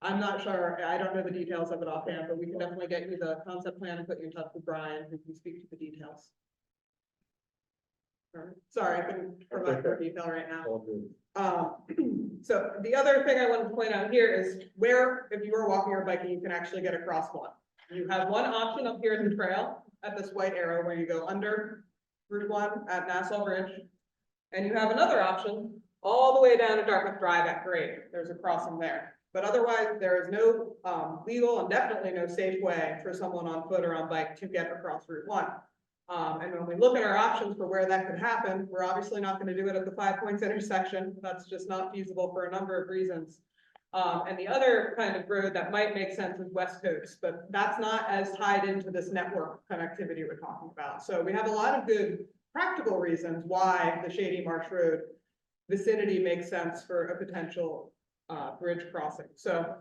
I'm not sure, I don't know the details of it offhand, but we can definitely get you the concept plan and put you in touch with Brian, who can speak to the details. Sorry, I couldn't provide more detail right now. All good. So the other thing I wanted to point out here is where, if you are walking or biking, you can actually get across one. You have one option up here in the trail at this white arrow where you go under Route 1 at Nassau Bridge. And you have another option all the way down to Dartmouth Drive at grade. There's a crossing there. But otherwise, there is no legal and definitely no safe way for someone on foot or on bike to get across Route 1. And when we look at our options for where that could happen, we're obviously not going to do it at the 5 Points intersection. That's just not feasible for a number of reasons. And the other kind of road that might make sense is West Coast, but that's not as tied into this network connectivity we're talking about. So we have a lot of good practical reasons why the Shady Marsh Road vicinity makes sense for a potential bridge crossing. So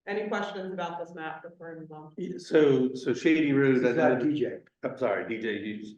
any questions about this map before I move on? So Shady Road, DJ. I'm sorry, DJ Hughes.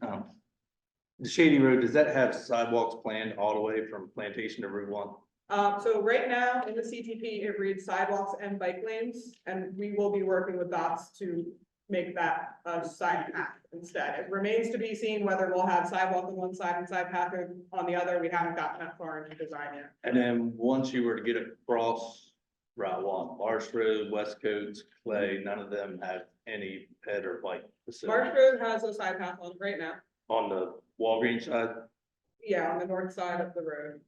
The Shady Road, does that have sidewalks planned all the way from Plantation to Route 1? So right now in the CTP, it reads sidewalks and bike lanes, and we will be working with DOTS to make that a side path instead. It remains to be seen whether we'll have sidewalk on one side and side path on the other. We haven't gotten that far into design yet. And then once you were to get across Route 1, Marsh Road, West Coast, Clay, none of them have any ped or bike facilities. Marsh Road has a side path on right now. On the Walgreens side? Yeah, on the north side of the road,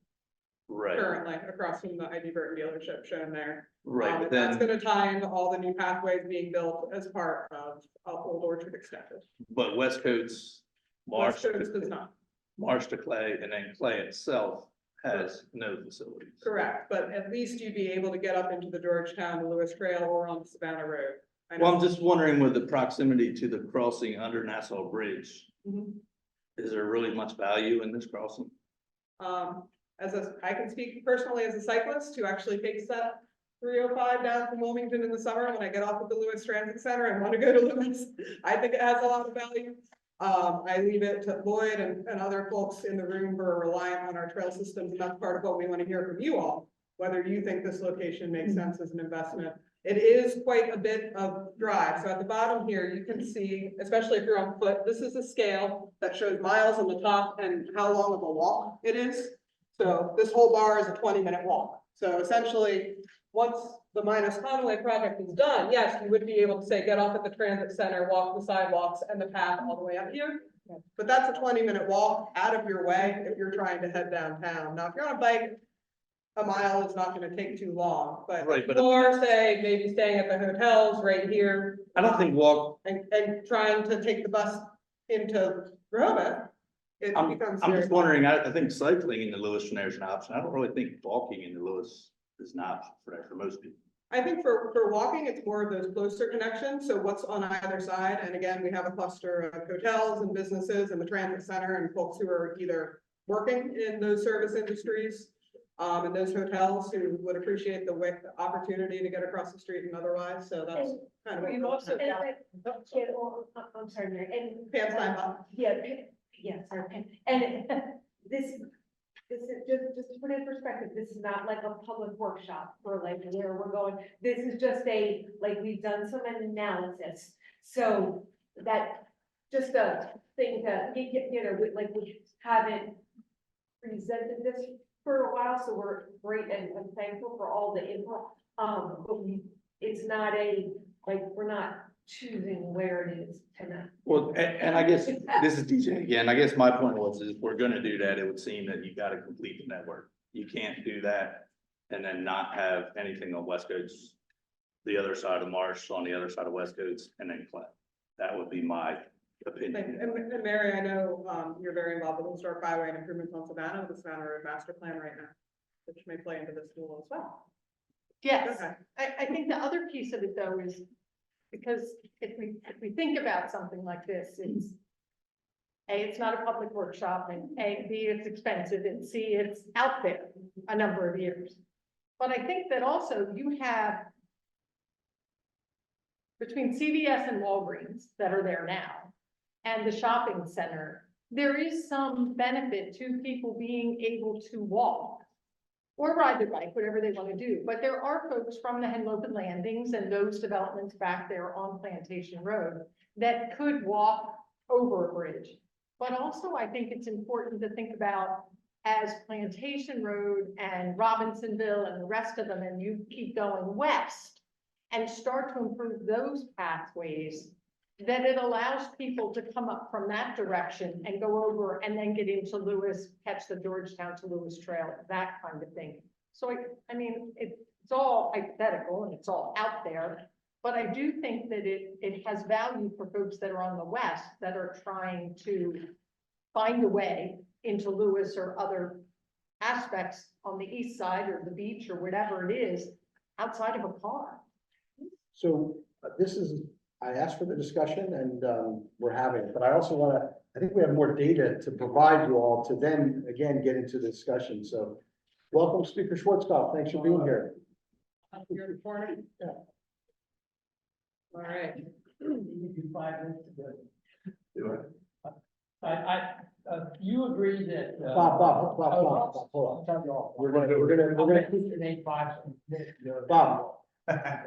Right, currently across from the ID Burton dealership shown there. right, but And that's then, gonna tie into all the new pathways being built as part of Old Orchard Extended. but West Coast, Marsh, West Coast does not. Marsh to Clay, and then Clay itself has no facilities. Correct, but at least you'd be able to get up into the Georgetown to Lewis Trail or on Savannah Road I know- Well, I'm just wondering with the proximity to the crossing under Nassau Bridge, Mhm. is there really much value in this crossing? I can speak personally as a cyclist who actually takes that 305 down from Wilmington in the summer when I get off at the Lewis Transit Center and want to go to Lewis. I think it has a lot of value. I leave it to Lloyd and other folks in the room who are reliant on our trail systems, and that's part of what we want to hear from you all, whether you think this location makes sense as an investment. It is quite a bit of drive. So at the bottom here, you can see, especially if you're on foot, this is a scale that shows miles on the top and how long of a walk it is. So this whole bar is a 20-minute walk. So essentially, once the Minus Conway project is done, yes, you would be able to say, get off at the transit center, walk the sidewalks and the path all the way up here. But that's a 20-minute walk out of your way if you're trying to head downtown. Now, if you're on a bike, a mile is not gonna take too long, but Right, but- or say maybe staying at the hotels right here. I don't think walk, And trying to take the bus into Rehoboth, it becomes. I'm very- just wondering, I think cycling in the Lewis Center is an option. I don't really think walking in the Lewis is an option for most people. I think for walking, it's more of those closer connections, so what's on either side, and again, we have a cluster of hotels and businesses and the transit center and folks who are either working in those service industries. And those hotels who would appreciate the opportunity to get across the street and otherwise, so that's kind of. what We've we're also looking at. got, Yeah, well, I'm sorry, Mary, and. Pam Steinbach. Sorry, Pam. And this is just to put it in perspective, this is not like a public workshop for like where we're going. This is just we've done some analysis. So that, just a thing to, we haven't presented this for a while, so we're great and I'm thankful for all the input. But it's not we're not choosing where it is tonight. Well, and I guess, this is DJ again, I guess my point was, is if we're gonna do that, it would seem that you gotta complete the network. You can't do that and then not have anything on West Coast, the other side of Marsh, on the other side of West Coast, and then Clay. That would be my opinion. And Mary, I know, you're very involved with historic highway and improvements on Savannah, with the Savannah Road Master Plan right now, which may play into this tool as well. yes, Okay. I think the other piece of it though is, because if we think about something like this, it's not a public workshop, and B, it's expensive, and C, it's out there a number of years. But I think that also you have between CVS and Walgreens that are there now, and the shopping center, there is some benefit to people being able to walk or ride their bike, whatever they want to do. But there are folks from the Henlopen landings and those developments back there on Plantation Road that could walk over a bridge. But also, I think it's important to think about as Plantation Road and Robinsonville and the rest of them, and you keep going west and start to improve those pathways, that it allows people to come up from that direction and go over and then get into Lewis, catch the Georgetown to Lewis Trail, that kind of thing. So I mean, it's all hypothetical and it's all out there, but I do think that it has value for folks that are on the west that are trying to find a way into Lewis or other aspects on the east side or the beach or whatever it is outside of a car. So this is, I asked for the discussion and we're having it, but I also want to, I think we have more data to provide you all to then again get into the discussion. So welcome, Speaker Schwartzkopf. Thanks for being here. Here in the corner? Yeah. All right. Give you 5 minutes to go. Do it. You agree that. Bob, hold on. We're gonna keep, Your name 5. Bob.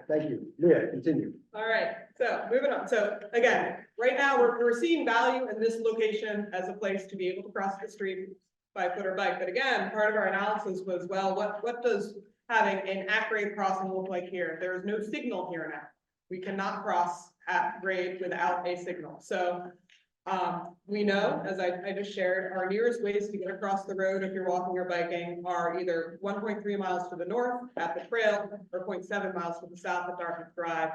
Thank you. Leah, continue. All right, so moving on. So again, right now, we're seeing value in this location as a place to be able to cross the street by foot or bike. But again, part of our analysis was, well, what does having an at-grade crossing look like here? There is no signal here now. We cannot cross at grade without a signal. So we know, as I just shared, our nearest ways to get across the road if you're walking or biking are either 1.3 miles to the north at the trail or 0.7 miles to the south at Dartmouth Drive.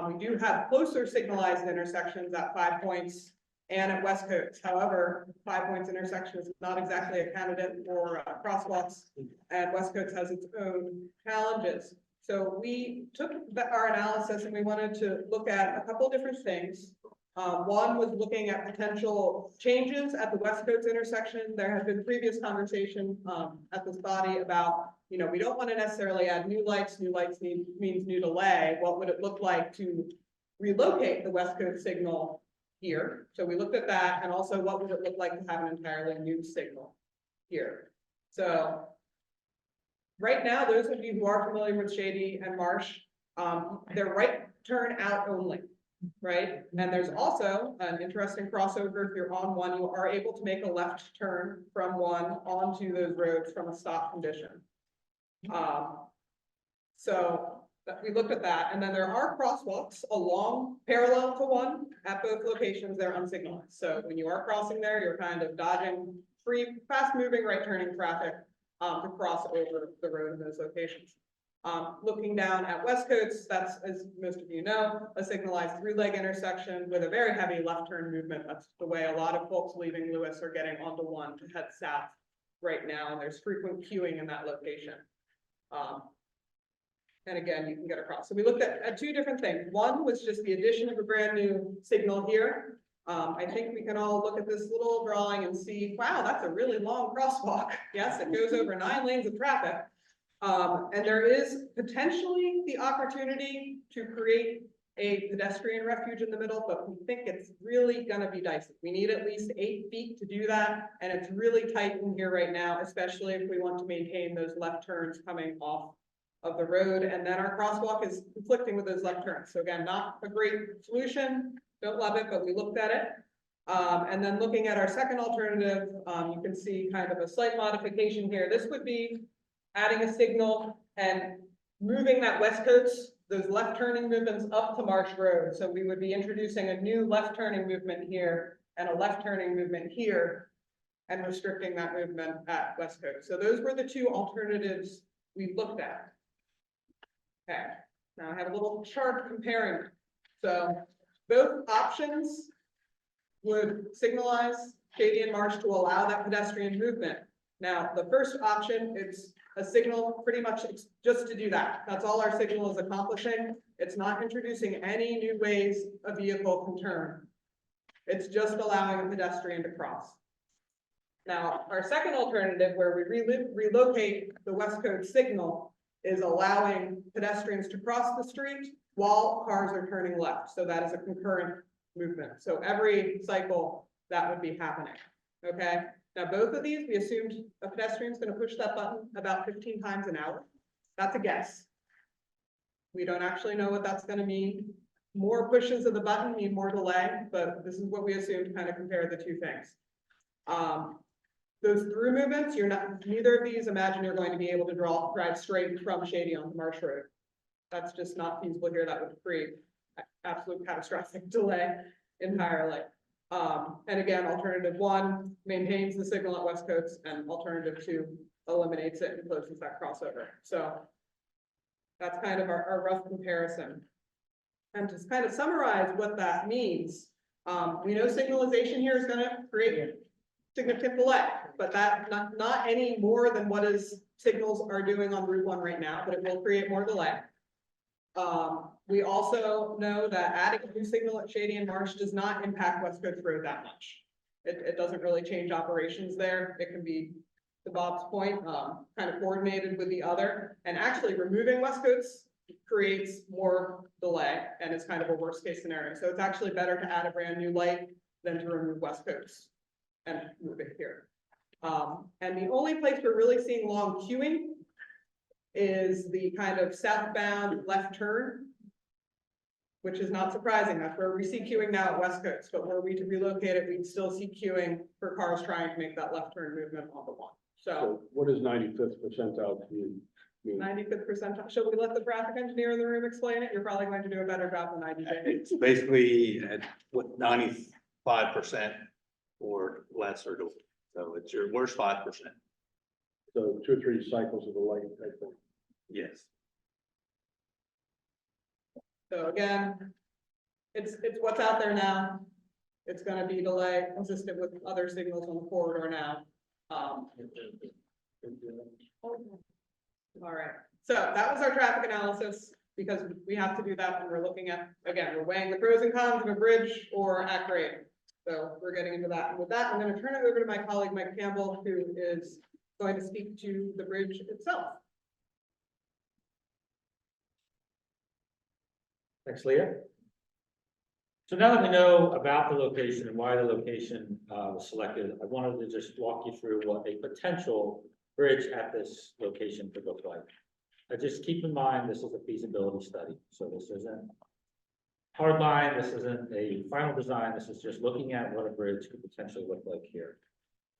We do have closer signalized intersections at 5 Points and at West Coast. However, 5 Points intersection is not exactly a candidate for crosswalks, and West Coast has its own challenges. So we took our analysis and we wanted to look at a couple different things. One was looking at potential changes at the West Coast intersection. There has been previous conversation at this body about, you know, we don't want to necessarily add new lights. New lights means new delay. What would it look like to relocate the West Coast signal here? So we looked at that, and also what would it look like to have an entirely new signal here? So right now, those of you who are familiar with Shady and Marsh, they're right turn out only, right? And there's also an interesting crossover. If you're on one, you are able to make a left turn from one onto those roads from a stop condition. So we looked at that, and then there are crosswalks along parallel to one at both locations. They're unsignalized. So when you are crossing there, you're kind of dodging free, fast moving, right turning traffic to cross over the road in those locations. Looking down at West Coast, that's, as most of you know, a signalized three-leg intersection with a very heavy left turn movement. That's the way a lot of folks leaving Lewis are getting onto one to head south right now, and there's frequent queuing in that location. And again, you can get across. So we looked at two different things. One was just the addition of a brand new signal here. I think we can all look at this little drawing and see, wow, that's a really long crosswalk. Yes, it goes over 9 lanes of traffic. And there is potentially the opportunity to create a pedestrian refuge in the middle, but we think it's really gonna be dicey. We need at least 8 feet to do that, and it's really tight in here right now, especially if we want to maintain those left turns coming off of the road, and then our crosswalk is conflicting with those left turns. So again, not a great solution, don't love it, but we looked at it. And then looking at our second alternative, you can see kind of a slight modification here. This would be adding a signal and moving that West Coast, those left turning movements up to Marsh Road. So we would be introducing a new left turning movement here and a left turning movement here and restricting that movement at West Coast. So those were the two alternatives we looked at. Okay, now I have a little chart comparing. So both options would signalize Shady and Marsh to allow that pedestrian movement. Now, the first option, it's a signal pretty much just to do that. That's all our signal is accomplishing. It's not introducing any new ways a vehicle can turn. It's just allowing a pedestrian to cross. Now, our second alternative, where we relocate the West Coast signal, is allowing pedestrians to cross the street while cars are turning left. So that is a concurrent movement. So every cycle that would be happening, okay? Now, both of these, we assumed a pedestrian's gonna push that button about 15 times an hour. That's a guess. We don't actually know what that's gonna mean. More pushes of the button mean more delay, but this is what we assumed to kind of compare the two things. Those through movements, neither of these imagine you're going to be able to drive straight from Shady onto Marsh Road. That's just not feasible here. That would create absolute catastrophic delay entirely. And again, alternative 1 maintains the signal at West Coast, and alternative 2 eliminates it and closes that crossover. So that's kind of our rough comparison. And to kind of summarize what that means, we know signalization here is going to create significant delay, but that not any more than what signals are doing on Route 1 right now, but it will create more delay. We also know that adding a new signal at Shady and Marsh does not impact West Coast Road that much. It doesn't really change operations there. It can be, to Bob's point, kind of coordinated with the other. And actually removing West Coast creates more delay, and it's kind of a worst case scenario. So it's actually better to add a brand new light than to remove West Coast and move it here. And the only place we're really seeing long queuing is the kind of southbound left turn, which is not surprising. That's where we see queuing now at West Coast, but were we to relocate it, we'd still see queuing for cars trying to make that left turn movement on the 1. So So what does 95th percentile mean? 95th percentile. Should we let the traffic engineer in the room explain it? You're probably going to do a better job than I do. It's basically at what 95% or less are doing. So it's your worst 5%. So 2 or 3 cycles of the light, I think. Yes. So again, it's what's out there now. It's going to be delay consistent with other signals on the corridor now. All right, so that was our traffic analysis, because we have to do that when we're looking at, again, we're weighing the pros and cons of a bridge or at grade. So we're getting into that, and with that, I'm gonna turn it over to my colleague, Mike Campbell, who is going to speak to the bridge itself. Thanks, Leah. So now that we know about the location and why the location was selected, I wanted to just walk you through what a potential bridge at this location could look like. Just keep in mind, this is a feasibility study, so this isn't hard line, this isn't a final design, this is just looking at what a bridge could potentially look like here.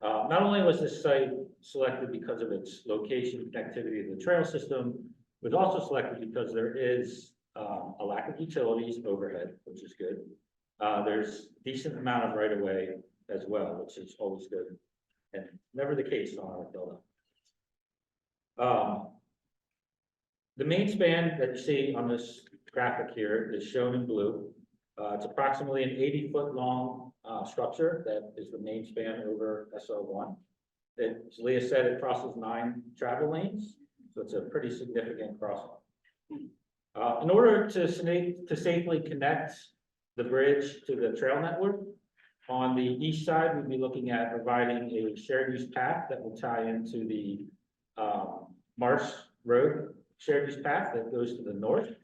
Not only was this site selected because of its location, connectivity to the trail system, it was also selected because there is a lack of utilities overhead, which is good. There's decent amount of right of way as well, which is always good, and never the case on our buildup. The main span that you see on this graphic here is shown in blue. It's approximately an 80-foot long structure that is the main span over SR1. As Leah said, it crosses 9 travel lanes, so it's a pretty significant crossing. In order to safely connect the bridge to the trail network, on the east side, we'd be looking at providing a shared use path that will tie into the Marsh Road shared use path that goes to the north.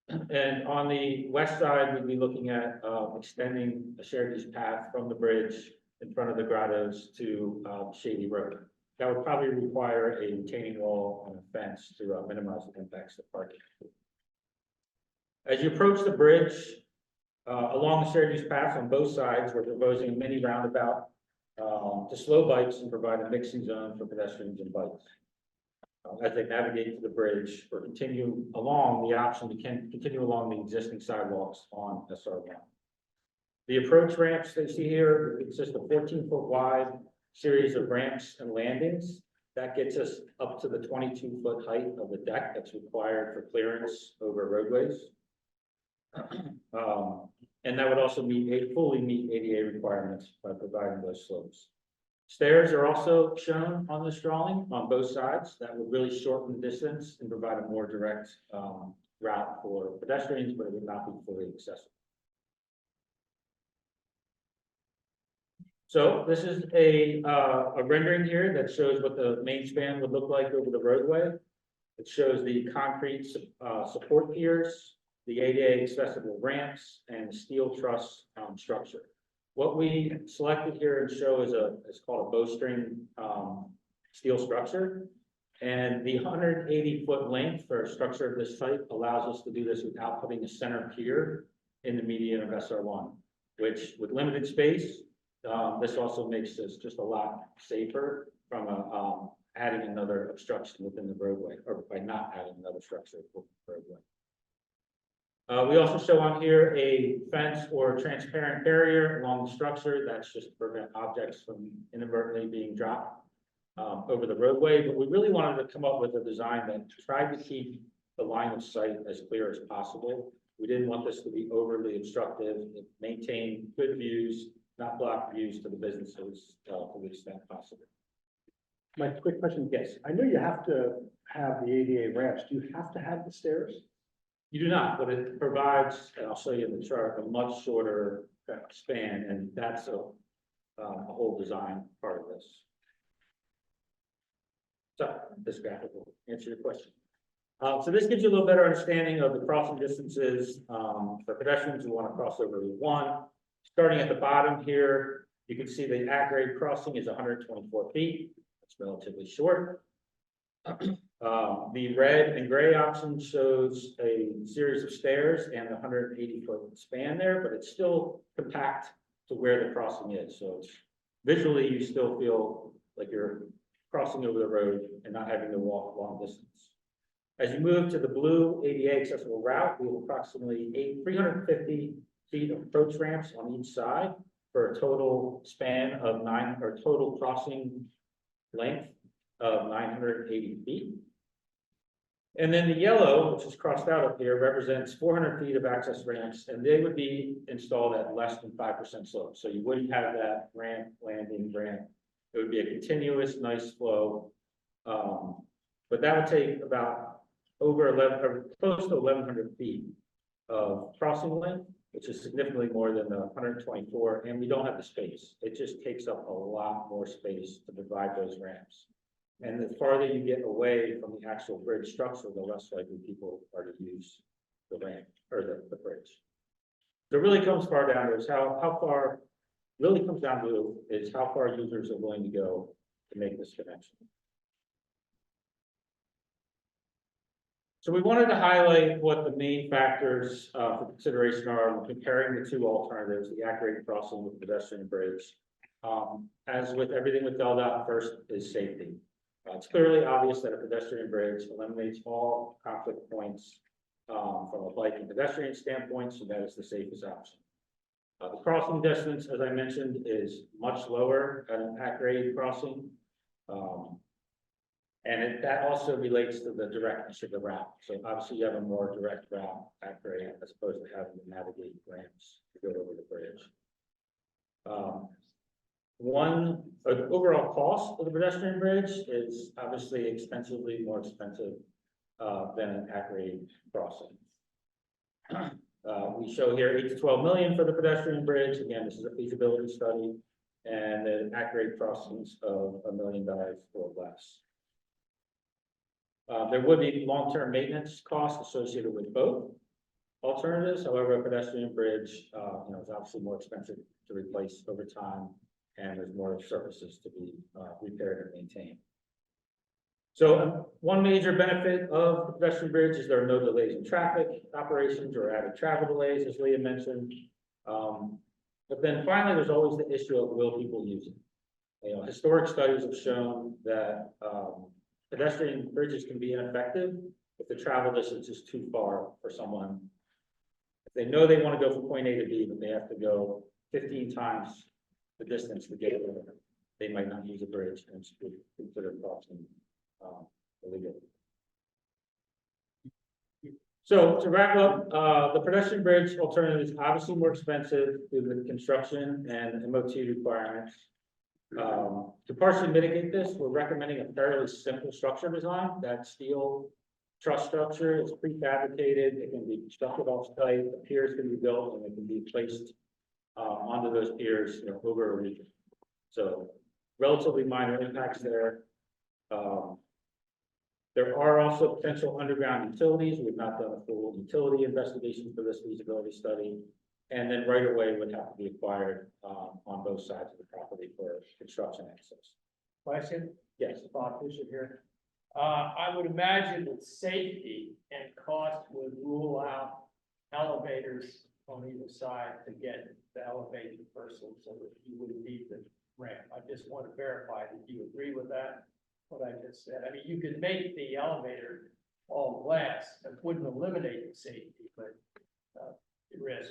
And on the west side, we'd be looking at extending a shared use path from the bridge in front of the grottos to Shady Road. That would probably require a retaining wall and a fence to minimize the impacts to parking. As you approach the bridge, along the shared use path on both sides, we're proposing a mini roundabout to slow bikes and provide a mixing zone for pedestrians and bikes. As they navigate to the bridge or continue along, the option to continue along the existing sidewalks on SR1. The approach ramps they see here consist of 14-foot wide series of ramps and landings. That gets us up to the 22-foot height of the deck that's required for clearance over roadways. And that would also fully meet ADA requirements by providing those slopes. Stairs are also shown on this drawing on both sides. That would really shorten the distance and provide a more direct route for pedestrians, but it would not be fully accessible. So this is a rendering here that shows what the main span would look like over the roadway. It shows the concrete support piers, the ADA accessible ramps, and steel truss structure. What we selected here and show is called a bowstring steel structure. And the 180-foot length for a structure of this type allows us to do this without putting a center pier in the median of SR1, which with limited space, this also makes this just a lot safer from adding another obstruction within the roadway, or by not adding another structure within the roadway. We also show on here a fence or transparent barrier along the structure. That's just to prevent objects from inadvertently being dropped over the roadway. But we really wanted to come up with a design that tried to keep the line of sight as clear as possible. We didn't want this to be overly obstructive. It maintained good views, not block views to the businesses to the extent possible. My quick question, yes, I know you have to have the ADA ramps. Do you have to have the stairs? You do not, but it provides, and I'll show you in the chart, a much shorter span, and that's a whole design part of this. So this graphic will answer your question. So this gives you a little better understanding of the crossing distances for pedestrians who want to cross over Route 1. Starting at the bottom here, you can see the at-grade crossing is 124 feet. It's relatively short. The red and gray option shows a series of stairs and a 180-foot span there, but it's still compact to where the crossing is. So it's, visually, you still feel like you're crossing over the road and not having to walk a long distance. As you move to the blue ADA accessible route, we have approximately 350 feet of approach ramps on each side for a total span of total crossing length of 980 feet. And then the yellow, which is crossed out up here, represents 400 feet of access ramps, and they would be installed at less than 5% slope. So you wouldn't have that ramp, landing ramp. It would be a continuous, nice flow But that would take about over 11, or close to 1,100 feet of crossing length, which is significantly more than the 124, and we don't have the space. It just takes up a lot more space to provide those ramps. And the farther you get away from the actual bridge structure, the less likely people are to use the ramp or the bridge. So it really comes far down to is how far, really comes down to is how far users are willing to go to make this connection. So we wanted to highlight what the main factors for consideration are when comparing the two alternatives, the at-grade crossing with pedestrian bridge. As with everything with DelDOT, first is safety. It's clearly obvious that a pedestrian bridge eliminates all conflict points from a bike and pedestrian standpoint, so that is the safest option. The crossing distance, as I mentioned, is much lower at an at-grade crossing. And that also relates to the directness of the route. So obviously you have a more direct route at grade as opposed to having to navigate ramps to go over the bridge. The overall cost of the pedestrian bridge is obviously extensively more expensive than an at-grade crossing. We show here 8 to 12 million for the pedestrian bridge. Again, this is a feasibility study, and the at-grade crossings of $1 million or less. There would be long-term maintenance costs associated with both alternatives. However, a pedestrian bridge, is obviously more expensive to replace over time, and there's more surfaces to be repaired and maintained. So one major benefit of the pedestrian bridge is there are no delays in traffic operations or added travel delays, as Leah mentioned. But then finally, there's always the issue of will people use it? Historic studies have shown that pedestrian bridges can be ineffective if the travel distance is too far for someone. If they know they want to go from point A to B, but they have to go 15 times the distance to get there, they might not use a bridge and consider crossing illegal. So to wrap up, the pedestrian bridge alternative is obviously more expensive due to the construction and MOT requirements. To partially mitigate this, we're recommending a fairly simple structure design. That steel truss structure is prefabricated. It can be constructed off-site. The piers can be built and it can be placed onto those piers over a region. So relatively minor impacts there. There are also potential underground utilities. We've not done a full utility investigation for this feasibility study. And then right away would have to be acquired on both sides of the property for construction access. Question? Yes. Bob Fisher here. I would imagine that safety and cost would rule out elevators on either side to get the elevated person so that you wouldn't need the ramp. I just want to verify that you agree with that, what I just said. I mean, you could make the elevator all glass. That wouldn't eliminate the safety, but risk,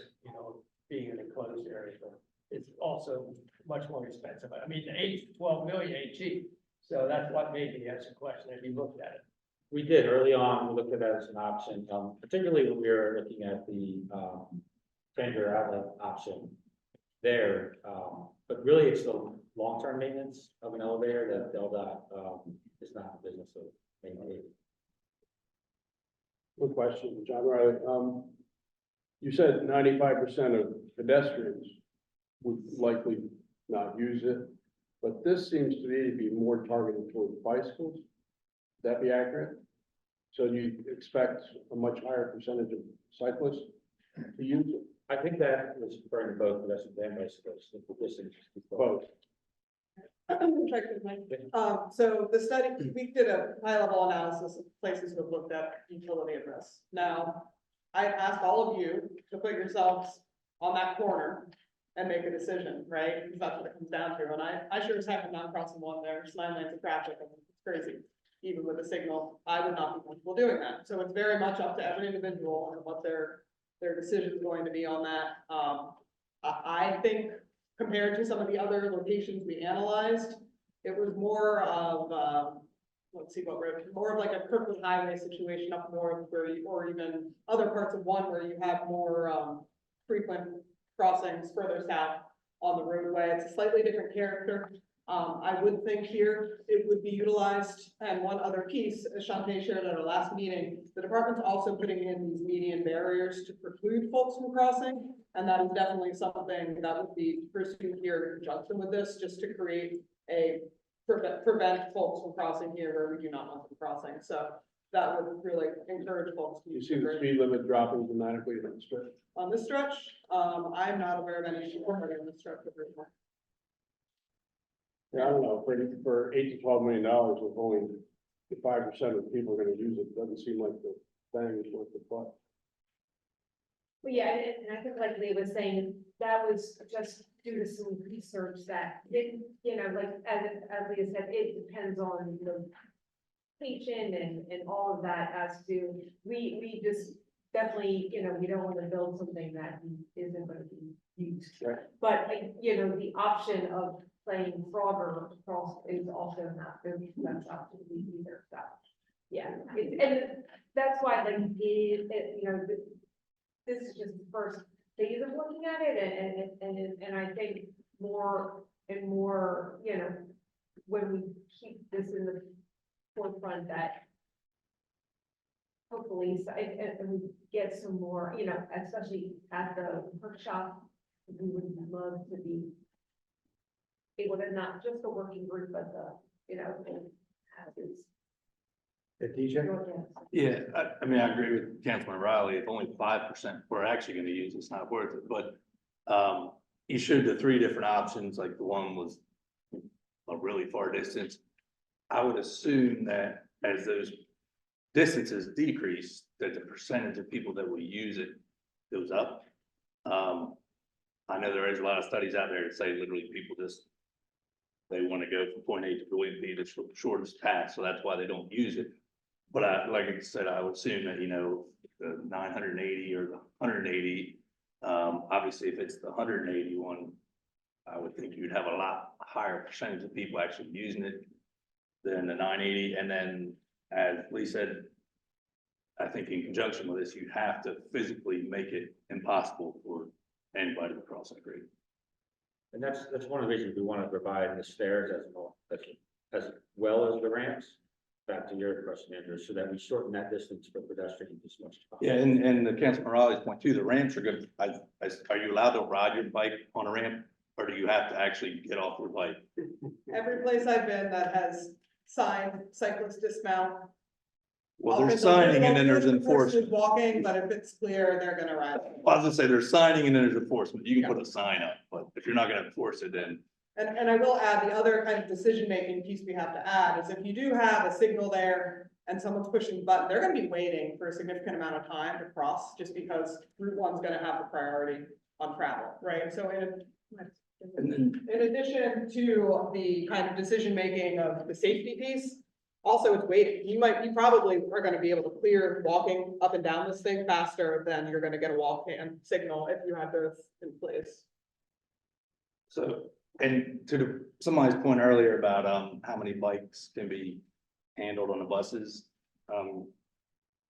being in a closed area, but it's also much more expensive. I mean, the 8 to 12 million ain't cheap. So that's what made me ask the question if you looked at it. We did early on, we looked at that as an option, particularly when we were looking at the tender outlet option there. But really it's the long-term maintenance of an elevator that DelDOT is not in the business of maintaining. Good question, John Riley. You said 95% of pedestrians would likely not use it, but this seems to me to be more targeted towards bicycles. Would that be accurate? So you expect a much higher percentage of cyclists to use it? I think that was referring to both pedestrians and bicyclists. The distance is Both. So the study, we did a high level analysis of places that looked at utility of this. Now, I asked all of you to put yourselves on that corner and make a decision, right? Because that's what it comes down to. And I sure as heck am not crossing one there. There's 9 lanes of traffic and it's crazy. Even with a signal, I would not be comfortable doing that. So it's very much up to every individual and what their decision is going to be on that. I think compared to some of the other locations we analyzed, it was more of, let's see what road, more of like a Kirkland Highway situation up north where you, or even other parts of one where you have more frequent crossings further south on the roadway. It's a slightly different character. I would think here it would be utilized, and one other piece, as Shantae shared at our last meeting, the department's also putting in these median barriers to preclude folks from crossing. And that is definitely something that would be pursued here in conjunction with this, just to create a prevent folks from crossing here where we do not want them crossing. So that would really encourage folks to You use see the bridge. speed limit dropping dramatically on the strip. On this stretch, I'm not aware of any shortcutting on this stretch of bridge. Yeah, I don't know, for $8 to $12 million, with only 5% of the people are gonna use it, doesn't seem like the bang is worth the buck. Well, yeah, and I think like Lee was saying, that was just due to some research that it, you know, like, as Leah said, it depends on the patient and all of that as to, we just definitely, you know, we don't want to build something that isn't going to be used. Right. But, you know, the option of playing Frogger across is also not, that's option either, so. Yeah, and that's why, like, you know, this is just the first phase of looking at it, and I think more and more, you know, when we keep this in the forefront, that hopefully, and we get some more, you know, especially at the workshop, we would love to be able to, not just the working group, but the, you know, have this. DJ? Yeah, I mean, I agree with Councilman Riley. If only 5% we're actually gonna use, it's not worth it, but he showed the 3 different options, like the one was a really far distance. I would assume that as those distances decrease, that the percentage of people that will use it goes up. I know there is a lot of studies out there that say literally people just, they want to go from point A to point B, the shortest path, so that's why they don't use it. But like I said, I would assume that, you know, the 980 or the 180, obviously if it's the 181, I would think you'd have a lot higher percentage of people actually using it than the 980. And then, as Lee said, I think in conjunction with this, you have to physically make it impossible for anybody to cross that grade. And that's one of the reasons we want to provide the stairs as well as the ramps. Back to your question, Andrew, so that we shorten that distance for pedestrians as much as possible. Yeah, and the Councilman Raleigh's point too, the ramps are good. Are you allowed to ride your bike on a ramp, or do you have to actually get off your bike? Every place I've been that has signed cyclist dismount. Well, there's signing and then there's enforcement. Walking, but if it's clear, they're gonna ride. Well, I was gonna say there's signing and then there's enforcement. You can put a sign up, but if you're not gonna enforce it, then. And I will add, the other kind of decision-making piece we have to add is if you do have a signal there and someone's pushing the button, they're gonna be waiting for a significant amount of time to cross, just because Route 1's gonna have the priority on travel, right? So in addition to the kind of decision-making of the safety piece, also it's waiting. You probably are gonna be able to clear walking up and down this thing faster than you're gonna get a walk hand signal if you have those in place. So, and to somebody's point earlier about how many bikes can be handled on the buses.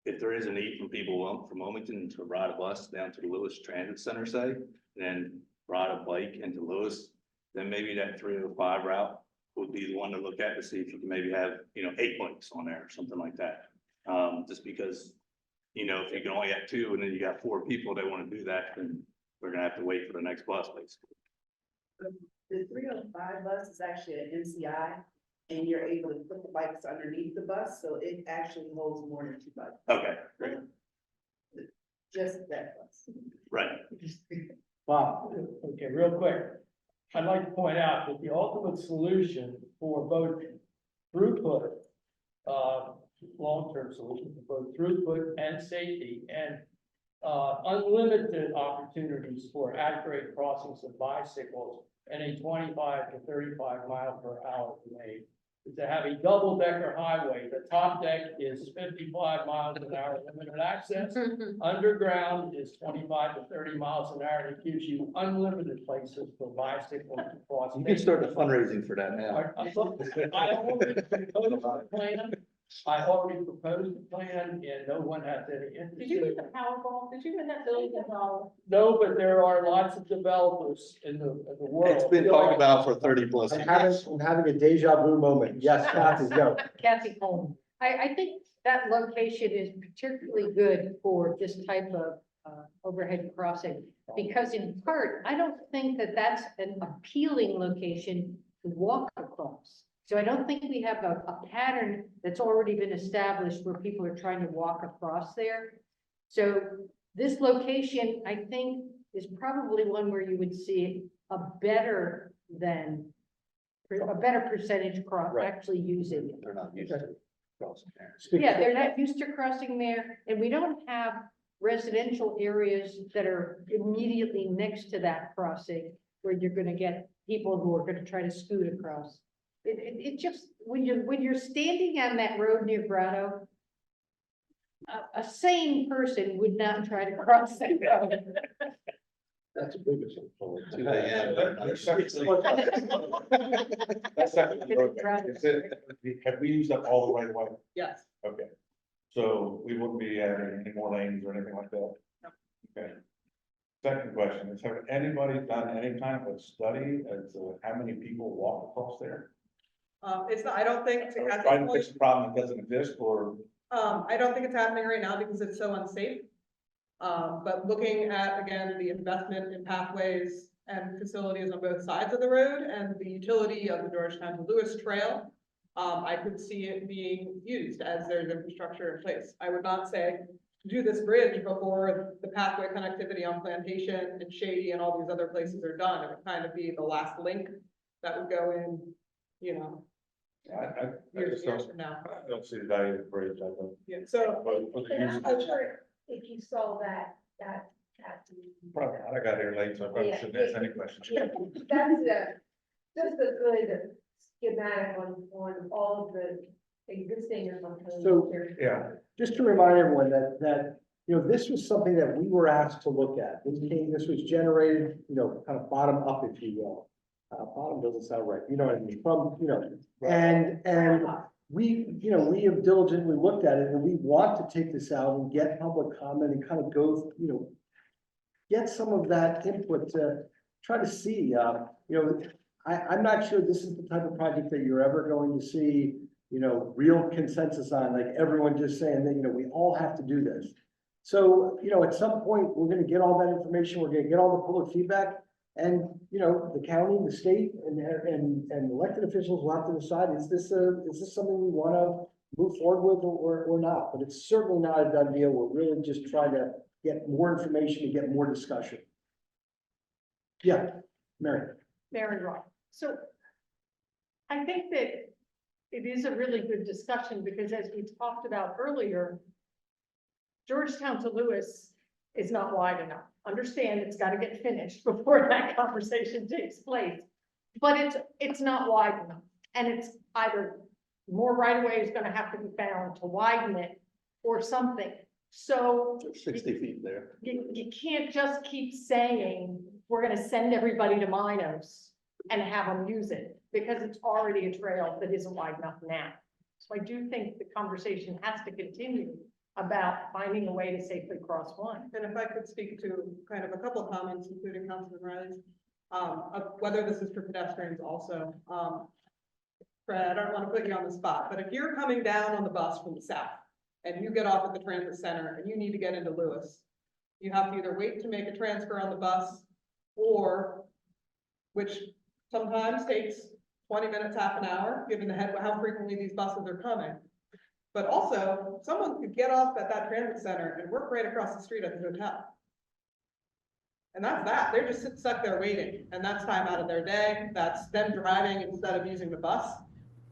If there is a need for people from Wilmington to ride a bus down to the Lewis Transit Center, say, then ride a bike into Lewis, then maybe that 305 route would be the one to look at to see if you can maybe have, you know, 8 bikes on there or something like that. Just because, you know, if you can only have 2 and then you got 4 people that want to do that, then we're gonna have to wait for the next bus, basically. The 305 bus is actually an MCI, and you're able to put the bikes underneath the bus, so it actually holds more than 2 bikes. Okay, great. Just that bus. Right. Bob, okay, real quick. I'd like to point out that the ultimate solution for both throughput, long-term solution for both throughput and safety, and unlimited opportunities for at-grade crossings of bicycles and a 25 to 35 mile per hour lane is to have a double-decker highway. The top deck is 55 miles an hour limited access. Underground is 25 to 30 miles an hour. It gives you unlimited places for bicycles to cross. You can start the fundraising for that now. I always proposed a plan I already proposed the plan and no one has any interest. Did you get the Powerball? Did you win that $1 billion? No, but there are lots of developers in the world. It's been talked about for 30+ I'm having a deja vu moment. Yes, Kathy, go. Kathy Coleman. I think that location is particularly good for this type of overhead crossing. Because in part, I don't think that that's an appealing location to walk across. So I don't think we have a pattern that's already been established where people are trying to walk across there. So this location, I think, is probably one where you would see a better percentage Right. actually using it. They're not used to crossing there. Yeah, they're not used to crossing there, and we don't have residential areas that are immediately next to that crossing where you're gonna get people who are gonna try to scoot across. It just, when you're standing on that road near Grotto, a sane person would not try to cross that road. That's a big assumption. 2 a.m. That's definitely road. Have we used up all the right of way? Yes. Okay. So we wouldn't be adding any more lanes or anything like that? Okay. Second question is, have anybody done any kind of a study as to how many people walk across there? It's not, I don't think, at this Trying to fix point, a problem that doesn't exist, or? I don't think it's happening right now because it's so unsafe. But looking at, again, the investment in pathways and facilities on both sides of the road and the utility of the Georgetown to Lewis Trail, I could see it being used as there's infrastructure in place. I would not say do this bridge before the pathway connectivity on Plantation and Shady and all these other places are done. It would kind of be the last link that would go in, you know, I years just and years don't, from now. I don't see the value of the bridge, I don't. Yeah, so But for the And use I'm of not sure if you saw that. probably, I got here late, so I probably shouldn't ask any questions. That's just a good schematic on all of the existing. So- Yeah, Just to remind everyone that, you know, this was something that we were asked to look at. This was generated, you know, kind of bottom up, if you will. Bottom doesn't sound right, you know what I mean, from, you know, and we, you know, we have diligently looked at it and we want to take this out and get public comment and kind of go, you know, get some of that input to try to see, you know, I'm not sure this is the type of project that you're ever going to see, you know, real consensus on, like everyone just saying that, you know, we all have to do this. So, you know, at some point, we're gonna get all that information, we're gonna get all the public feedback. And, you know, the county, the state, and elected officials will have to decide, is this something we wanna move forward with or not? But it's certainly not a done deal. We're really just trying to get more information and get more discussion. Yeah, Mary. Mary Roth. So I think that it is a really good discussion because as we talked about earlier, Georgetown to Lewis is not wide enough. Understand it's got to get finished before that conversation takes place. But it's not wide enough. And it's either more right of way is going to have to be found to widen it or something. So 60 feet there. you can't just keep saying, we're gonna send everybody to Minos and have them use it, because it's already a trail that isn't wide enough now. So I do think the conversation has to continue about finding a way to safely cross one. And if I could speak to kind of a couple of comments, including Councilman Riley's, of whether this is for pedestrians also. Fred, I don't want to put you on the spot, but if you're coming down on the bus from the south and you get off at the transit center and you need to get into Lewis, you have to either wait to make a transfer on the bus or, which sometimes takes 20 minutes, half an hour, given how frequently these buses are coming. But also, someone could get off at that transit center and work right across the street at the hotel. And that's that. They're just stuck there waiting, and that's time out of their day. That's them driving instead of using the bus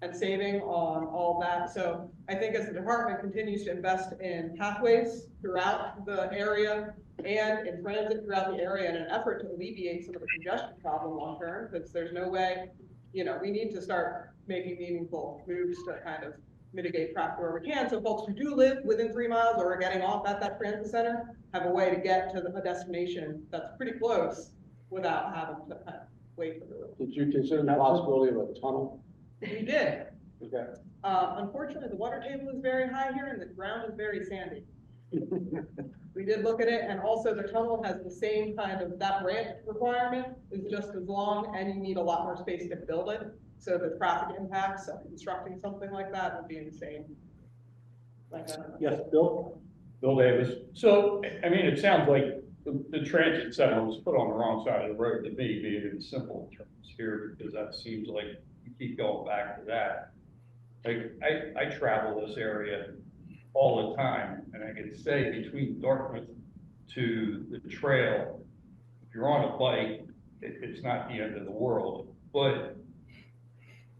and saving on all that. So I think as the department continues to invest in pathways throughout the area and in transit throughout the area in an effort to alleviate some of the congestion problem long-term, because there's no way, you know, we need to start making meaningful moves to kind of mitigate traffic where we can. So folks who do live within 3 miles or are getting off at that transit center have a way to get to a destination that's pretty close without having to kind of wait for the road. Did you consider the possibility of a tunnel? We did. Okay. Unfortunately, the water table is very high here and the ground is very sandy. We did look at it, and also the tunnel has the same kind of, that ramp requirement is just as long, and you need a lot more space to build it. So the traffic impacts of constructing something like that would be insane. Like, I don't know. Yes, Bill? Bill Davis. So, I mean, it sounds like the transit center was put on the wrong side of the road to me, being in simple terms here, because that seems like you keep going back to that. Like, I travel this area all the time, and I can say between Dartmouth to the trail, if you're on a bike, it's not the end of the world. But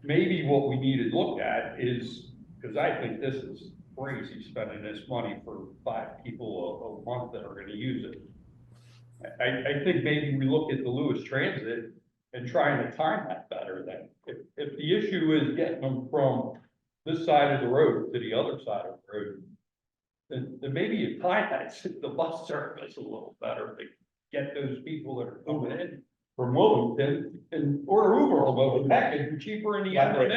maybe what we need to look at is, because I think this is crazy spending this money for 5 people a month that are gonna use it. I think maybe we look at the Lewis Transit and trying to time that better. Then if the issue is getting them from this side of the road to the other side of the road, then maybe you time the bus service a little better to get those people that are coming in from Wilmington, and or Uber, although heck, it's cheaper in the end of it.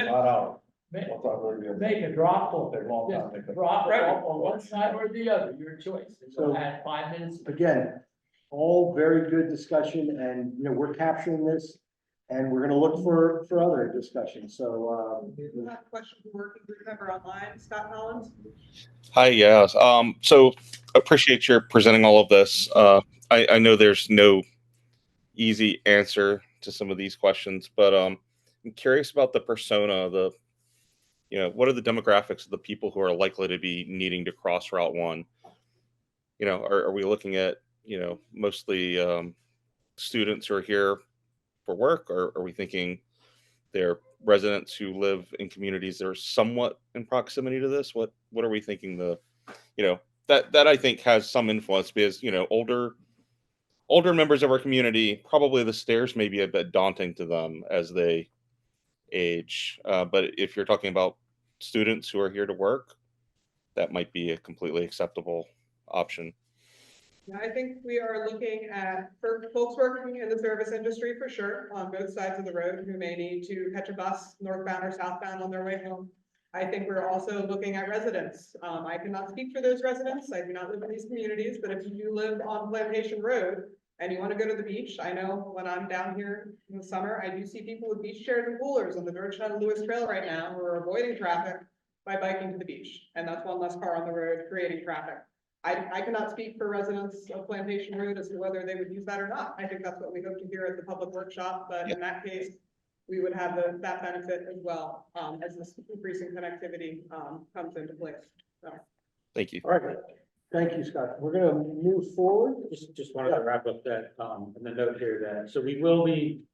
Make a drop off. Take a long time, Just drop off on one side or the other, your choice. So- Add 5 minutes. Again, all very good discussion, and, you know, we're capturing this, and we're gonna look for other discussion, so, We have a question from working group member online, Scott Collins. Hi, yes. So appreciate your presenting all of this. I know there's no easy answer to some of these questions, but I'm curious about the persona, what are the demographics of the people who are likely to be needing to cross Route 1? Are we looking at, mostly students who are here for work, or are we thinking they're residents who live in communities that are somewhat in proximity to this? What are we thinking that I think has some influence, because, older members of our community, probably the stairs may be a bit daunting to them as they age. But if you're talking about students who are here to work, that might be a completely acceptable option. Yeah, I think we are looking at, for folks working in the service industry for sure, on both sides of the road, who may need to catch a bus northbound or southbound on their way home. I think we're also looking at residents. I cannot speak for those residents. I do not live in these communities, but if you do live on Plantation Road and you want to go to the beach, I know when I'm down here in the summer, I do see people with beach chairs and coolers on the Georgetown Lewis Trail right now who are avoiding traffic by biking to the beach. And that's one less car on the road creating traffic. I cannot speak for residents of Plantation Road as to whether they would use that or not. I think that's what we hope to hear at the public workshop, but in that case, we would have that benefit as well, as this increasing connectivity comes into place. So. Thank you. all right. Thank you, Scott. We're gonna move forward. Just wanted to wrap up that, and the note here that, so we will be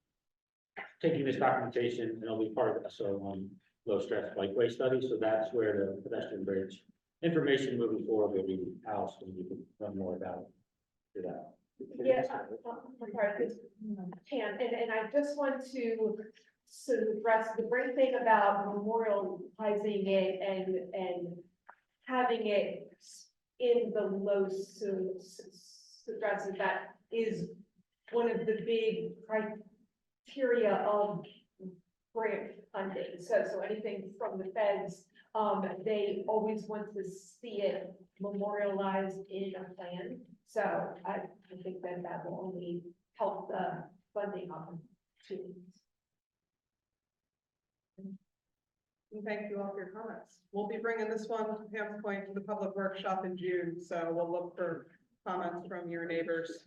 taking this documentation and it'll be part of the low stress bikeway study. So that's where the pedestrian bridge information moving forward will be housed, and you can learn more about it. Yeah, I'm sorry, Pam, and I just want to sort of address the great thing about memorializing it and having it in the low stresses. That is one of the big criteria of grant funding. So anything from the feds, they always want to see it memorialized in a plan. So I think that will only help the funding opportunities. And thank you all for your comments. We'll be bringing this one, to Pam's point, to the public workshop in June. So we'll look for comments from your neighbors.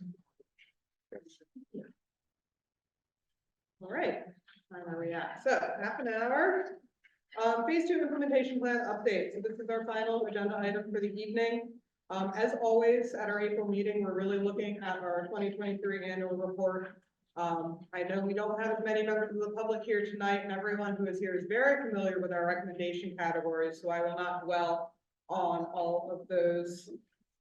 All right, where are we at? So half an hour. Phase 2 implementation plan update. So this is our final agenda item for the evening. As always, at our April meeting, we're really looking at our 2023 annual report. I know we don't have as many members of the public here tonight, and everyone who is here is very familiar with our recommendation categories, so I will not dwell on all of those.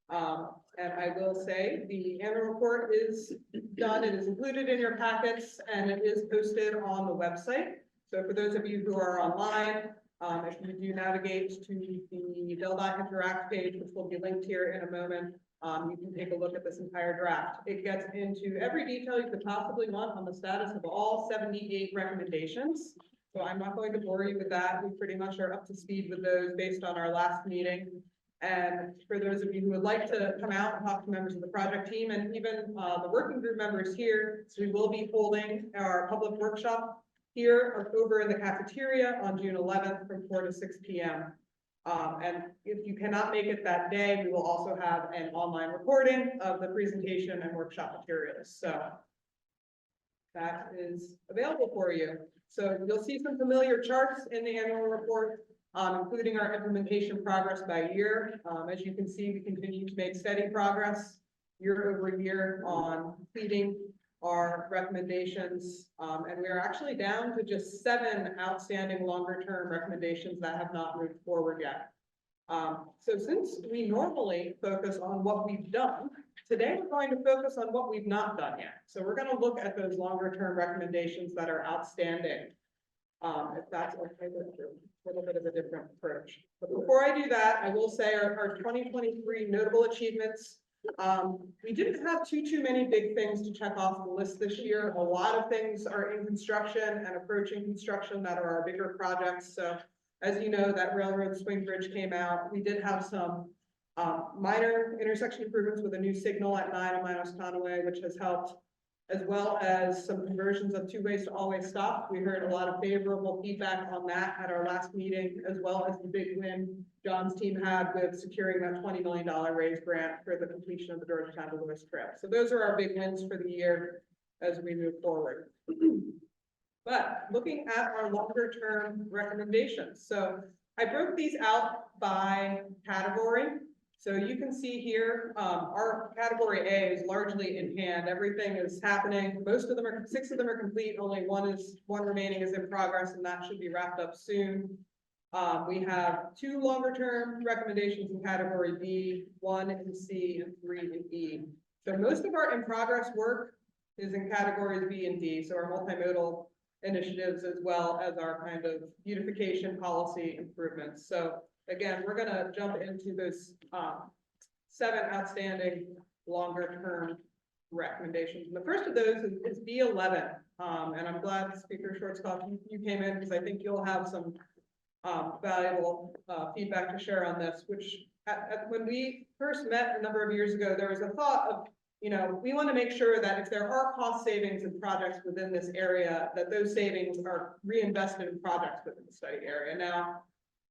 And I will say the annual report is done. It is included in your packets, and it is posted on the website. So for those of you who are online, if you do navigate to the Del.Dot Interact page, which will be linked here in a moment, you can take a look at this entire draft. It gets into every detail you could possibly want on the status of all 78 recommendations. So I'm not going to bore you with that. We pretty much are up to speed with those based on our last meeting. And for those of you who would like to come out and talk to members of the project team and even the working group members here, so we will be holding our public workshop here over in the cafeteria on June 11th from 4 to 6 p.m. And if you cannot make it that day, we will also have an online recording of the presentation and workshop materials. So that is available for you. So you'll see some familiar charts in the annual report, including our implementation progress by year. As you can see, we continue to make steady progress year over year on completing our recommendations. And we are actually down to just 7 outstanding longer-term recommendations that have not moved forward yet. So since we normally focus on what we've done, today we're going to focus on what we've not done yet. So we're going to look at those longer-term recommendations that are outstanding. If that's okay with you, a little bit of a different approach. But before I do that, I will say our 2023 notable achievements. We didn't have too many big things to check off the list this year. A lot of things are in construction and approaching construction that are our bigger projects. So as you know, that railroad swing bridge came out. We did have some minor intersection improvements with a new signal at 9 on Conway, which has helped, as well as some conversions of two-ways to always stop. We heard a lot of favorable feedback on that at our last meeting, as well as the big win John's team had with securing that $20 million raise grant for the completion of the Georgetown to Lewis Trail. So those are our big wins for the year as we move forward. But looking at our longer term recommendations. So I broke these out by category. So you can see here, our category A is largely in hand. Everything is happening. Most of them are, 6 of them are complete. Only one remaining is in progress, and that should be wrapped up soon. We have 2 longer term recommendations in category B, 1 in C, and 3 in E. So most of our in progress work is in categories B and D. So our multimodal initiatives, as well as our kind of beautification policy improvements. So again, we're going to jump into those 7 outstanding longer term recommendations. And the first of those is B11. And I'm glad Speaker Schwarzkopf, you came in because I think you'll have some valuable feedback to share on this, which when we first met a number of years ago, there was a thought of, you know, we want to make sure that if there are cost savings in projects within this area, that those savings are reinvested in projects within the study area. Now,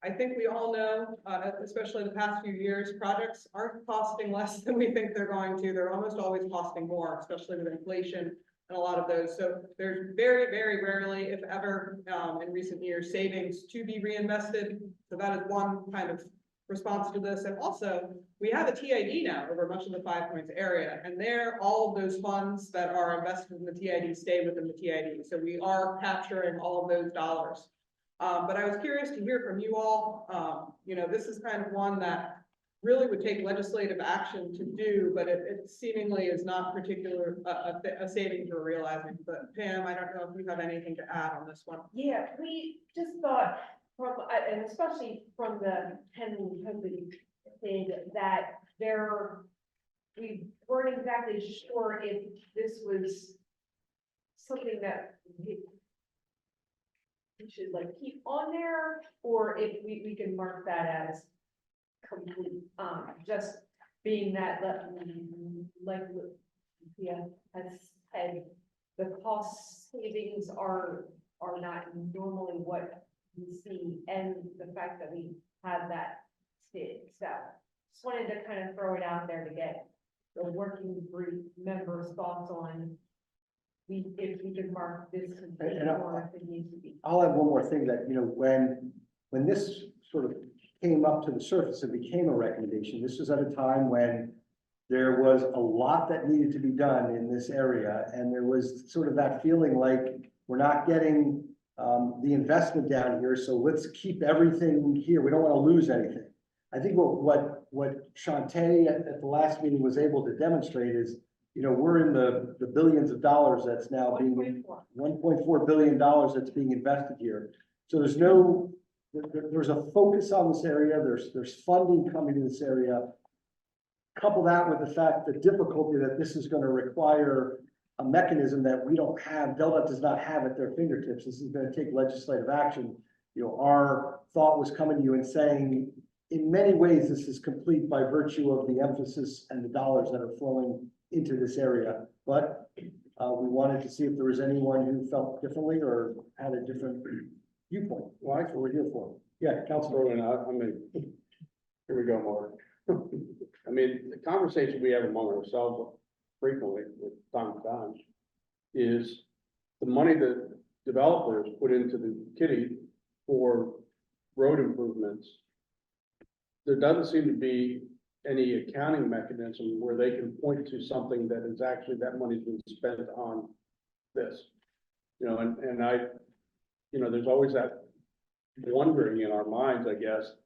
I think we all know, especially the past few years, projects aren't costing less than we think they're going to. They're almost always costing more, especially with inflation and a lot of those. So there's very, very rarely, if ever, in recent years, savings to be reinvested. So that is one kind of response to this. And also, we have a TID now over much of the 5 Points area, and there, all of those funds that are invested in the TID stay within the TID. So we are capturing all of those dollars. But I was curious to hear from you all. You know, this is kind of one that really would take legislative action to do, but it seemingly is not particular a savings we're realizing. But Pam, I don't know if you have anything to add on this one. Yeah, we just thought from, and especially from the Henlopen thing, that we weren't exactly sure if this was something that we should like keep on there, or if we can mark that as complete, just being that, like, yeah, has said, the cost savings are not normally what we see, and the fact that we have that state. So just wanted to kind of throw it out there to get the working group members' thoughts on if we could mark this complete or if it needs to be. I'll add one more thing that, you know, when this sort of came up to the surface and became a recommendation, this was at a time when there was a lot that needed to be done in this area. And there was sort of that feeling like we're not getting the investment down here, so let's keep everything here. We don't want to lose anything. I think what Shantae at the last meeting was able to demonstrate is, you know, we're in the billions of dollars that's now being $1.4 billion that's being invested here. So there's a focus on this area. There's funding coming to this area. Couple that with the fact, the difficulty that this is going to require a mechanism that we don't have, Delta does not have at their fingertips. This is gonna take legislative action. You know, our thought was coming to you and saying, in many ways, this is complete by virtue of the emphasis and the dollars that are flowing into this area. But we wanted to see if there was anyone who felt differently or had a different viewpoint. Well, that's what we're here for. Yeah, Councilor. I mean, here we go, Mark. I mean, the conversation we have among ourselves frequently, with time to time, is the money that developers put into the kitty for road improvements. There doesn't seem to be any accounting mechanism where they can point to something that is actually, that money's been spent on this. You know, and I, you know, there's always that wondering in our minds, I guess,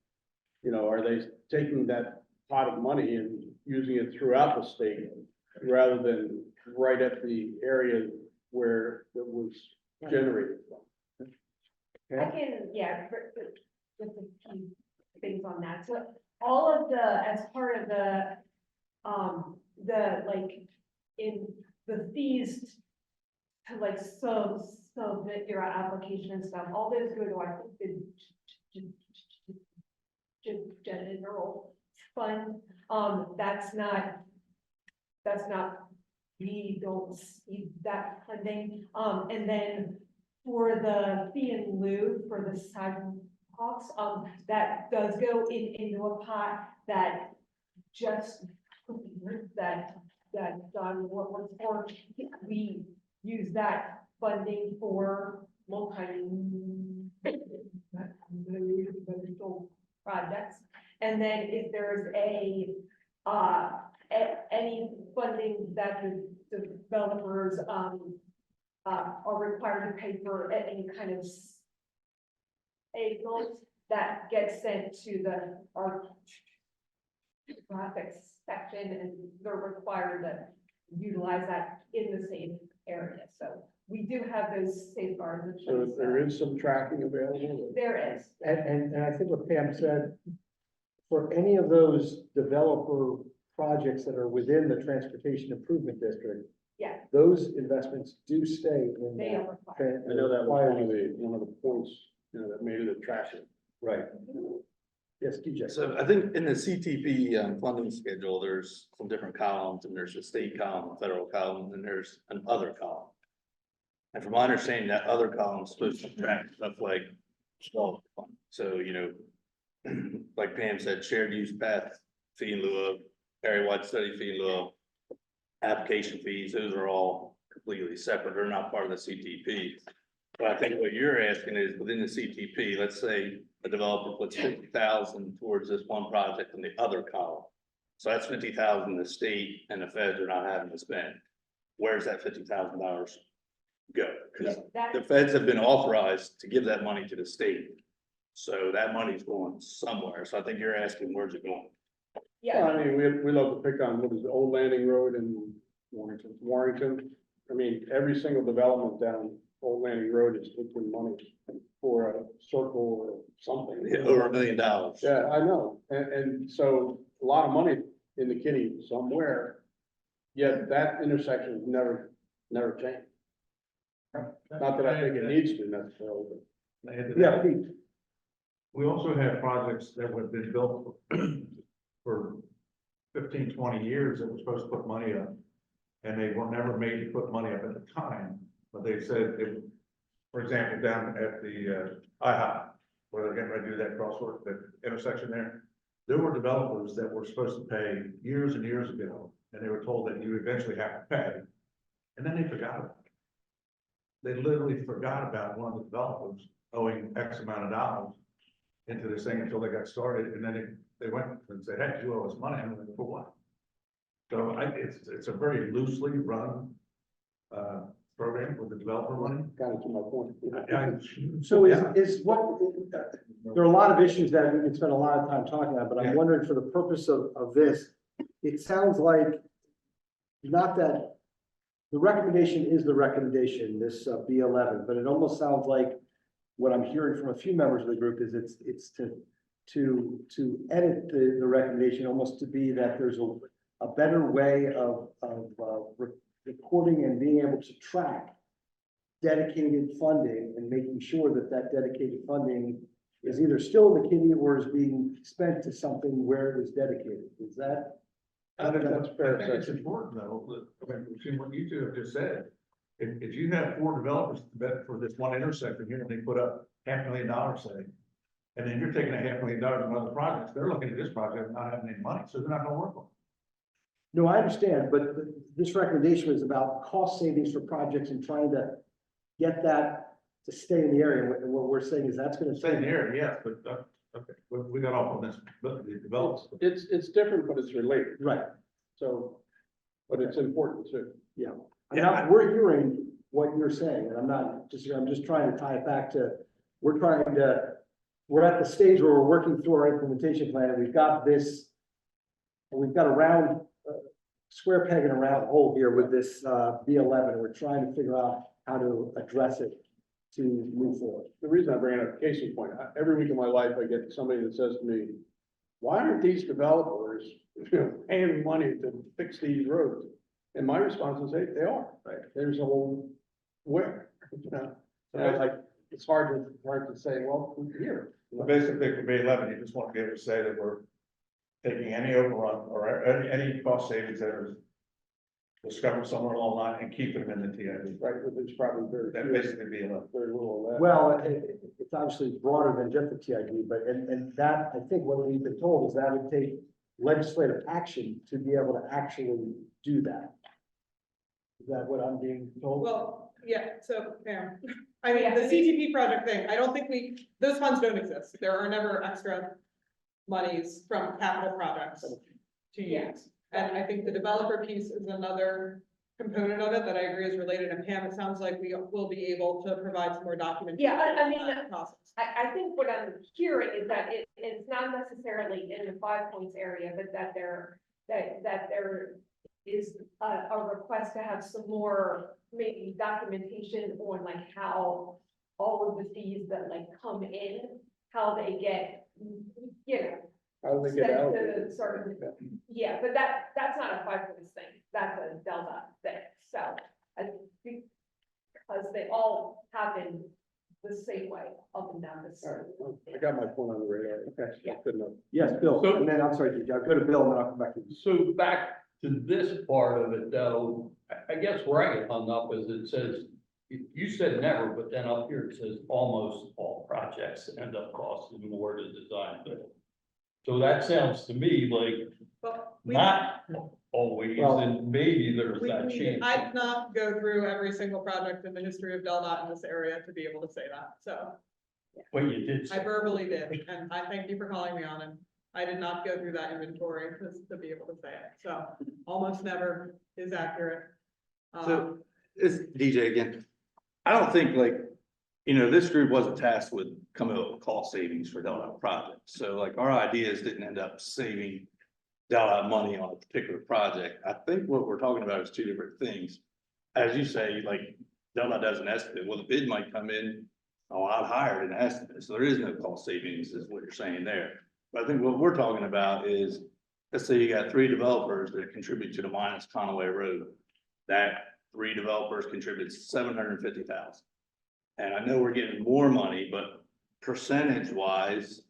you know, are they taking that pot of money and using it throughout the state rather than right at the area where it was generated from? I can, just a few things on that. So all of the, as part of the like, in the fees to like, so that your application and stuff, all those go to, I think, the general fund. That's not, we don't see that funding. And then for the fee in lieu for the sidewalks, that does go into a pot that just, that Don was for. We use that funding for projects. And then if there's any funding that the developers are required to pay for any kind of aid loans, that gets sent to our traffic section, and they're required to utilize that in the same area. So we do have those safeguards. in So place. there is some tracking available. There is. And I think what Pam said, for any of those developer projects that are within the Transportation Improvement District, Yeah, those investments do stay in they that. are required. I know that was one of the points, you know, that made it attractive. Right. Yes, DJ. So I think in the CTP funding schedule, there's some different columns, and there's a state column, a federal column, and there's an other column. And from my understanding, that other column is supposed to track stuff like development fund. So, you know, like Pam said, shared use path fee in lieu of, area-wide study fee in lieu of, application fees, those are all completely separate. They're not part of the CTP. But I think what you're asking is within the CTP, let's say a developer puts 50,000 towards this one project in the other column. So that's 50,000 the state and the feds are not having to spend. Where's that $50,000 go? Because the feds have been authorized to give that money to the state. So that money's going somewhere. So I think you're asking, where's it going? Yeah. Well, I mean, we love to pick on, what is the Old Landing Road in Warrington. I mean, every single development down Old Landing Road is taking money for a circle or something. Yeah, over $1 million. Yeah, I know. And so a lot of money in the kitty somewhere, yet that intersection never changed. Not that I think it needs to necessarily, but. Yeah, Pete. We also have projects that have been built for 15, 20 years that were supposed to put money up. And they were never made to put money up at the time, but they said, for example, down at the IHOP, where they're getting ready to do that crosswalk, that intersection there were developers that were supposed to pay years and years ago, and they were told that you eventually have to pay. And then they forgot about it. They literally forgot about one of the developers owing X amount of dollars into this thing until they got started, and then they went and said, hey, you owe us money. I'm like, for what? So it's a very loosely run program with the developer money. Kind of to my point. So is what, there are a lot of issues that we can spend a lot of time talking about, but I'm wondering for the purpose of this, it sounds like not that the recommendation is the recommendation, this B11, but it almost sounds like what I'm hearing from a few members of the group is it's to edit the recommendation almost to be that there's a better way of recording and being able to track dedicated funding and making sure that that dedicated funding is either still in the kitty or is being spent to something where it was dedicated. Is that? I think that's fair. I think it's important though, that, I mean, between what you two have just said, if you have 4 developers that for this one intersection here, and they put up $500,000, say, and then you're taking $500,000 from other projects, they're looking at this project and not having any money, so they're not gonna work on it. No, I understand, but this recommendation is about cost savings for projects and trying to get that to stay in the area. And what we're saying is that's gonna Stay in the area, yes, but, okay, we got off on this, but the developers. It's different, but it's related, Right, so, but it's important too. yeah. We're hearing what you're saying, and I'm just trying to tie it back to, we're at the stage where we're working through our implementation plan, and we've got a round, square peg in a round hole here with this, B11, and we're trying to figure out how to address it to move forward. The reason I bring it up, case in point, every week of my life, I get somebody that says to me, why aren't these developers, paying money to fix these roads? And my response is, hey, they are, right? There's a whole, where, And like, it's hard to say, well, here. Basically, for B11, you just want to be able to say that we're taking any overrun or any cost savings that are discovered somewhere along the line and keeping them in the TID. Right, but there's probably That basically be enough. very little of that. Well, it's obviously broader than just the TID, but, and that, I think what we've been told is that would take legislative action to be able to actually do that. Is that what I'm being told? Well, yeah, so, Pam, I mean, the CTP project thing, I don't think those funds don't exist. There are never extra monies from capital projects to use. And I think the developer piece is another component of it that I agree is related. And Pam, it sounds like we will be able to provide some more documentation. Yeah, I mean, on that process. I think what I'm hearing is that it's not necessarily in the 5 points area, but that there is a request to have some more maybe documentation on like how all of the fees that like come in, how they get, How do they sent get to allocated? certain, yeah, but that's not a 5 points thing, that's a Delta thing, so I think because they all happen the same way up and down the All right, street. well, I got my point on the radar, okay, Yeah. good enough. Yes, Bill, So- and then, I'm sorry, I'll go to Bill and then I'll come back to you. So back to this part of it though, I guess where I get hung up is it says, you said never, but then up here it says almost all projects end up costing more to design build. So that sounds to me like But not always, Well, and maybe there's that chance. I did not go through every single project in the history of Del in this area to be able to say that, so But you did I say, verbally did, and I thank you for calling me on it. I did not go through that inventory to be able to say it, so almost never is accurate. So, it's DJ again. I don't think this group wasn't tasked with coming up with cost savings for Delta projects. So like our ideas didn't end up saving Delta money on a particular project. I think what we're talking about is two different things. As you say, like Delta does an estimate, well, the bid might come in a lot higher than the estimate. So there is no cost savings is what you're saying there. But I think what we're talking about is, let's say you got 3 developers that contribute to the minus Conaway Road. That 3 developers contribute 750,000. And I know we're getting more money, but percentage wise,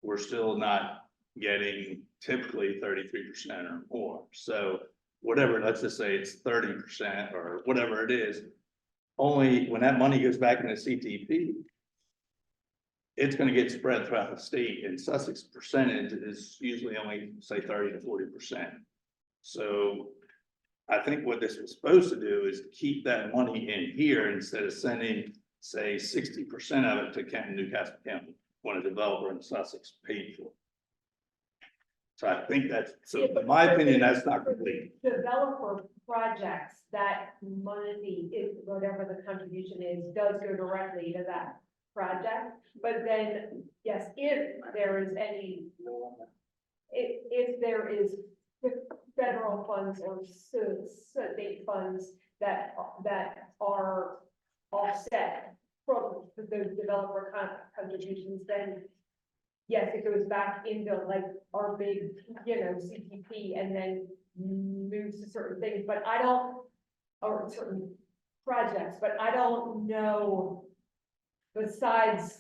we're still not getting typically 33% or more. So whatever, let's just say it's 30% or whatever it is, only when that money goes back into CTP, it's gonna get spread throughout the state, and Sussex percentage is usually only, say, 30 to 40%. So I think what this was supposed to do is keep that money in here instead of sending, say, 60% of it to Kenton, Newcastle County, when a developer in Sussex paid for it. So I think in my opinion, that's not complete. Developer projects, that money, if whatever the contribution is, does go directly to that project. But then, yes, if there is any, if there is federal funds or state funds that are offset from the developer contributions, then yes, it goes back into like our big, CTP and then moves to certain things, but I don't, or certain projects, but I don't know besides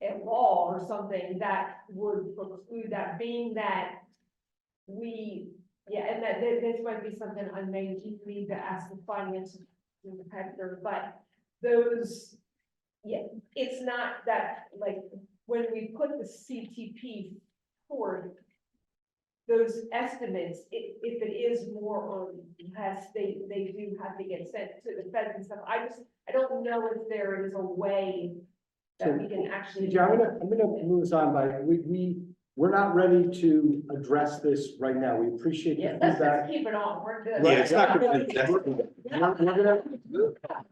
a law or something that would preclude that, being that and that this might be something I may need to ask the finance director, but those, it's not that, like, when we put the CTP forward, those estimates, if it is more or less, they do have to get sent to the feds and stuff. I don't know if there is a way that we can actually. TJ, I'm gonna move this on by, we're not ready to address this right now. We appreciate the Yeah, let's feedback. just keep it on, we're good. Yeah, it's not gonna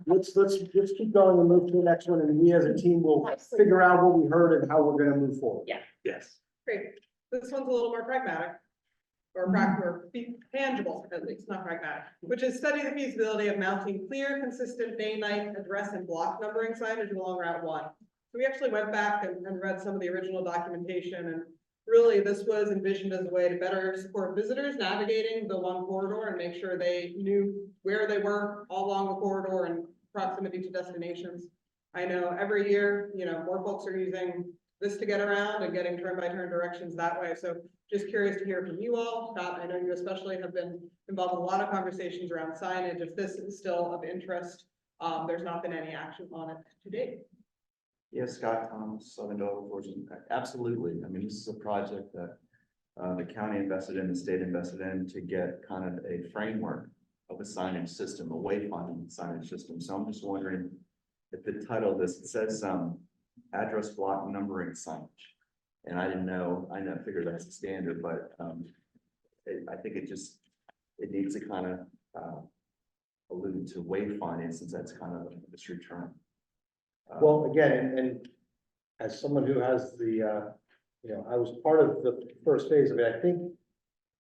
let's keep going and move to the next one, and we as a team will figure out what we heard and how we're gonna move forward. Yeah. Yes. Great. This one's a little more pragmatic. Or tangible, at least, not pragmatic, which is study the feasibility of mounting clear, consistent day-night address and block numbering signage along Route 1. So we actually went back and read some of the original documentation, and really this was envisioned as a way to better support visitors navigating the one corridor and make sure they knew where they were all along the corridor and proximity to destinations. I know every year, more folks are using this to get around and getting turn-by-turn directions that way. So just curious to hear from you all. Scott, I know you especially have been involved in a lot of conversations around signage. If this is still of interest, there's not been any action on it to date. Yeah, Scott Thomas, Southern Delaware Fortune, absolutely. I mean, this is a project that the county invested in, the state invested in to get kind of a framework of a signage system, a wayfinding signage system. So I'm just wondering if the title of this, it says address block numbering signage. And I didn't know, I figured that's the standard, but I think it needs to kind of allude to wayfinding, since that's kind of an industry term. Well, again, and as someone who has the, I was part of the first phase of it, I think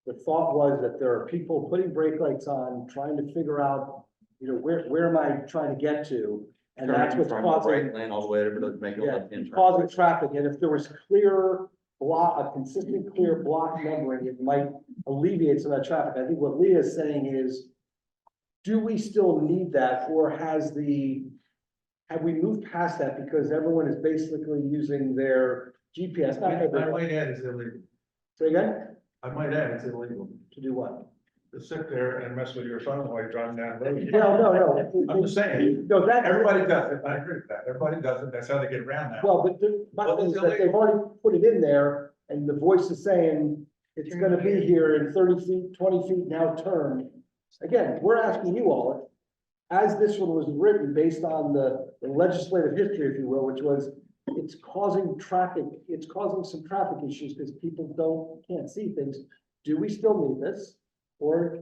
the thought was that there are people putting brake lights on, trying to figure out, where am I trying to get to? And that's what's causing. Right lane all the way to make it like causing traffic, and if there was a consistent clear block numbering, it might alleviate some of that traffic. I think what Leah is saying is, do we still need that, or have we moved past that because everyone is basically using their GPS? Not everyone. I might add, it's illegal. Say again? I might add, it's illegal To do what? to sit there and mess with your phone while you're driving down the road. No. I'm just saying, No, that. everybody does it. I agree with that. Everybody does it. That's how they get around that. Well, but my thing is that they've already put it in there, and the voice is saying, it's gonna be here in 30 feet, 20 feet, now turn. Again, we're asking you all, as this one was written, based on the legislative history, if you will, which was, it's causing some traffic issues because people can't see things. Do we still need this, or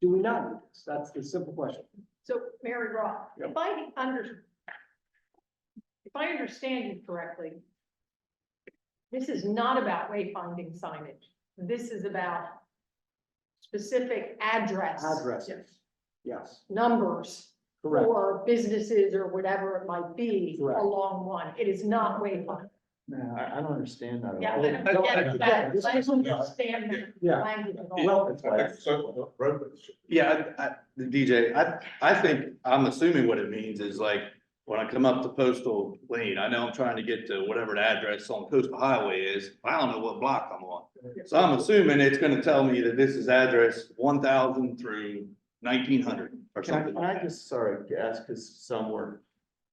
do we not need this? That's the simple question. So, Mary Roth, if I understand you correctly, this is not about wayfinding signage. This is about specific Addresses, yes, numbers correct. for businesses or whatever it might be Correct. along one. It is not wayfinding. No, I don't understand that. at Yeah, all. I don't get that. This I is- don't understand that Yeah. language at all. Well, That's why. So, The DJ, I think, I'm assuming what it means is like, when I come up to Postal Lane, I know I'm trying to get to whatever the address on Coastal Highway is. I don't know what block I'm on. So I'm assuming it's gonna tell me that this is address 1000 through 1900 or something. Can I just, sorry, ask, because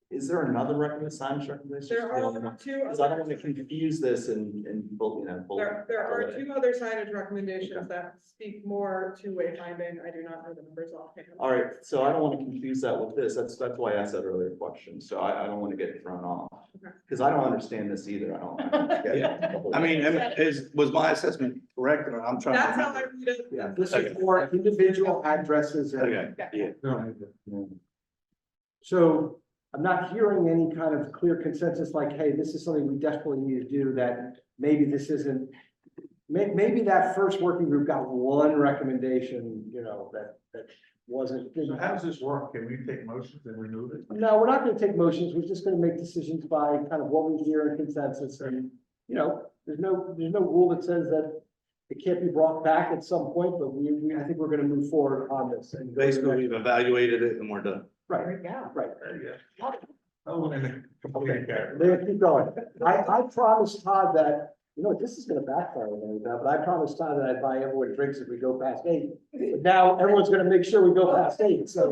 is there another signage recommendation? There are two. Because I don't want to confuse this and, There are two other signage recommendations that speak more to wayfinding. I do not know the numbers offhand. All right, so I don't want to confuse that with this. That's why I asked that earlier question. So I don't want to get thrown off. Because I don't understand this either. I don't. get the whole- I mean, was my assessment correct? Or I'm trying to That's how I remember. read it. yeah, this is for individual addresses and. Okay, yeah. So I'm not hearing any kind of clear consensus like, hey, this is something we desperately need to do, that maybe this isn't. Maybe that first working group got one recommendation, that wasn't. So how does this work? Can we take motions and remove it? No, we're not gonna take motions, we're just gonna make decisions by kind of what we hear in consensus, and, there's no rule that says that it can't be brought back at some point, but I think we're gonna move forward on this. And Basically, we've evaluated it and we're done. Right, There we go. right. There you go. Oh, and a complete character. Leah, keep going. I promised Todd that, you know, this is gonna backfire a little bit, but I promised Todd that I'd buy everyone drinks if we go past 8. But now everyone's gonna make sure we go past 8, so.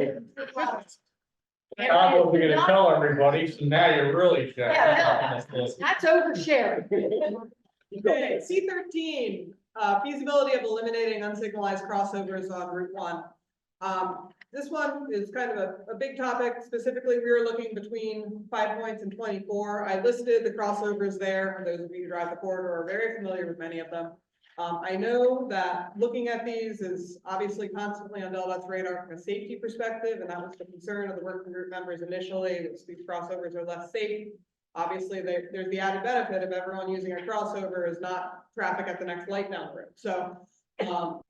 I wasn't gonna tell everybody, so now you're really. Yeah, that's oversharing. Okay, C13, feasibility of eliminating unsignalized crossovers on Route 1. This one is kind of a big topic. Specifically, we were looking between 5 Points and 24. I listed the crossovers there. Those of you who drive the corridor are very familiar with many of them. I know that looking at these is obviously constantly on DelDOT's radar from a safety perspective, and that was the concern of the working group members initially, was these crossovers are less safe. Obviously, there's the added benefit of everyone using a crossover is not traffic at the next light down the road. So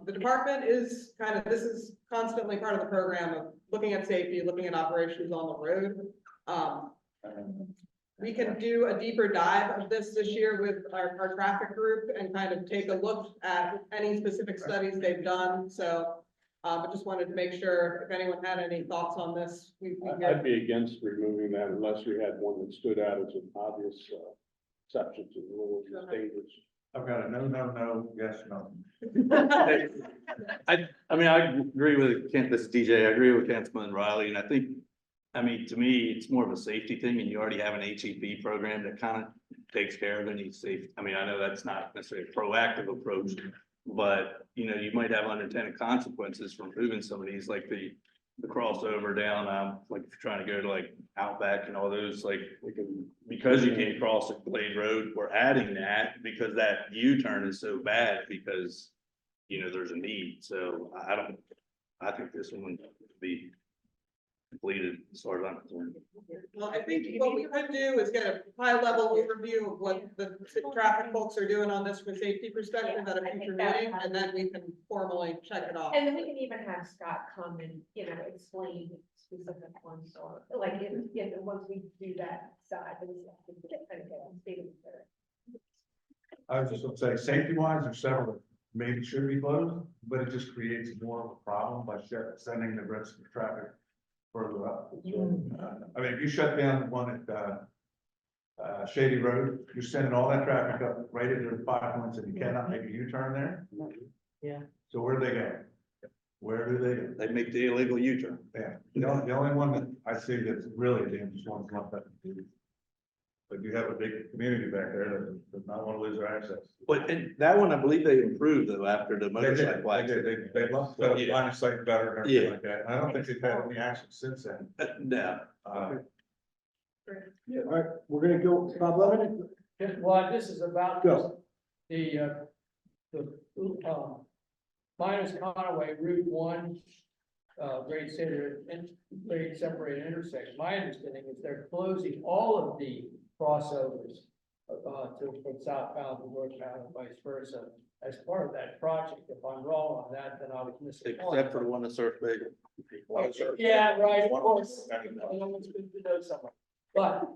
the department is this is constantly part of the program of looking at safety, looking at operations on the road. We can do a deeper dive of this year with our traffic group and kind of take a look at any specific studies they've done. So I just wanted to make sure if anyone had any thoughts on this. I'd be against removing that unless we had one that stood out as an obvious exception to the rule. It's dangerous. I've got a no, yes, no. I mean, I agree with Kent, this is DJ, I agree with Councilman Riley, and I think, I mean, to me, it's more of a safety thing, and you already have an HEB program that kind of takes care of any safe. I mean, I know that's not necessarily a proactive approach, but, you know, you might have unintended consequences from moving some of these, like the crossover down, like if you're trying to go to like Outback and all those, like, because you can't cross a Glade Road, we're adding that because that U-turn is so bad because, you know, there's a need. So I think this one would be completed as far as I'm concerned. Well, I think what we could do is get a high level overview of what the traffic folks are doing on this from a safety perspective at a future meeting, and then we can formally check it off. And then we can even have Scott come and, you know, explain specific ones, or like, once we do that side. I was just gonna say, safety wise, there's several that maybe should be closed, but it just creates more of a problem by sending the rest of the traffic further up. I mean, if you shut down the one at Shady Road, you're sending all that traffic up right into 5 Points and you cannot make a U-turn there. Yeah. So where do they go? Where do they go? They make the illegal U-turn. Yeah, the only one that I see that's really a dangerous one is not that. But you have a big community back there that does not want to lose their access. But and that one, I believe they improved though after the motorcycle They accident. they love the Yeah. line of sight better and everything Yeah. like that. I don't think they've had any action since then. No. All right, we're gonna go, Bob Levin? Well, this is about Go. the minus Conaway Route 1, grade separated intersection. My understanding is they're closing all of the crossovers from southbound to northbound and vice versa as part of that project. If I'm wrong on that, then I was missing. Except for the one that serves big. Yeah, right, of course. It's good to know someone. But,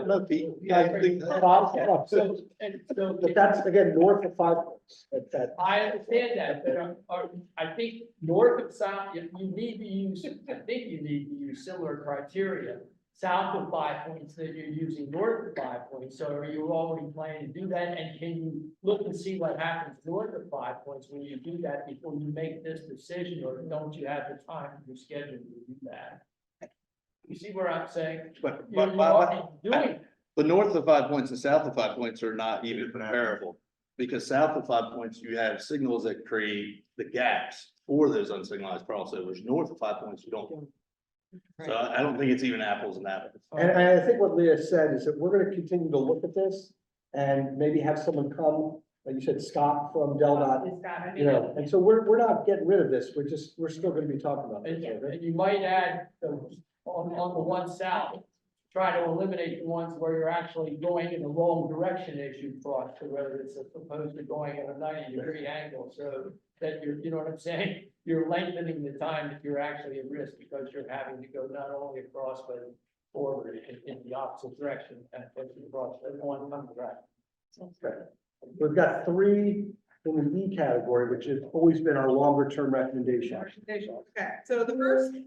No, Pete. But that's again, north of 5 Points. I understand that, but I think north of south, you need to use, I think you need to use similar criteria. South of 5 Points that you're using north of 5 Points. So are you already planning to do that? And can you look and see what happens north of 5 Points when you do that before you make this decision, or don't you have the time in your schedule to do that? You see where I'm saying? But You're already doing it. the north of 5 Points and south of 5 Points are not even comparable. Because south of 5 Points, you have signals that create the gaps for those unsignalized crossovers. North of 5 Points, you don't. So I don't think it's even apples and apples. And I think what Leah said is that we're gonna continue to look at this and maybe have someone come, like you said, Scott from DelDOT, you know, and so we're not getting rid of this, we're still gonna be talking about this. And you might add on the one south, try to eliminate the ones where you're actually going in the wrong direction as you cross, to whether it's opposed to going at a 90-degree angle, so that you know what I'm saying? You're lengthening the time that you're actually at risk because you're having to go not only across, but forward in the opposite direction and across one direction. Okay. We've got 3 in the E category, which has always been our longer term recommendation. Okay, so the first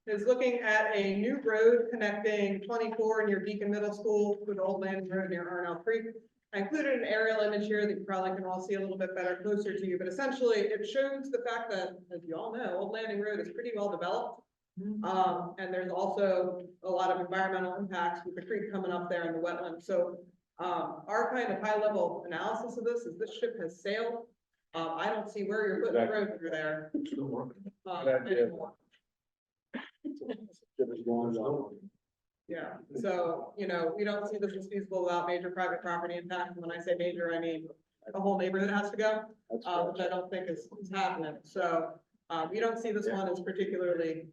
is looking at a new road connecting 24 near Beacon Middle School with Old Landing Road near Arnell Creek. I included an aerial image here that you probably can all see a little bit better closer to you, but essentially it shows the fact that, as you all know, Old Landing Road is pretty well developed. And there's also a lot of environmental impacts with the creek coming up there in the wetland. So our kind of high level analysis of this is this ship has sailed. I don't see where you're putting the road through there. Anymore. Yeah, so, you know, we don't see this as feasible without major private property impact. When I say major, I mean the whole neighborhood has to go, which I don't think is happening. So we don't see this one as particularly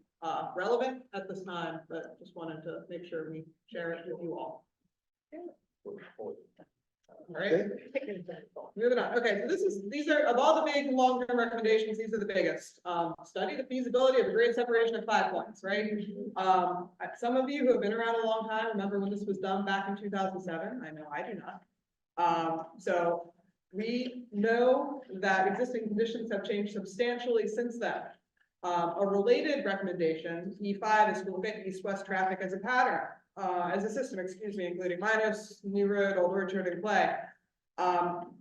relevant at this time, but just wanted to make sure we share it with you all. All right, moving on. Okay, so these are, of all the big long-term recommendations, these are the biggest. Study the feasibility of a grade separation at 5 points, right? Some of you who have been around a long time remember when this was done back in 2007. I know I do not. So we know that existing conditions have changed substantially since then. A related recommendation, E5, is to look at east-west traffic as a pattern. As a system, excuse me, including Minos, New Road, Old Orchard, and Clay.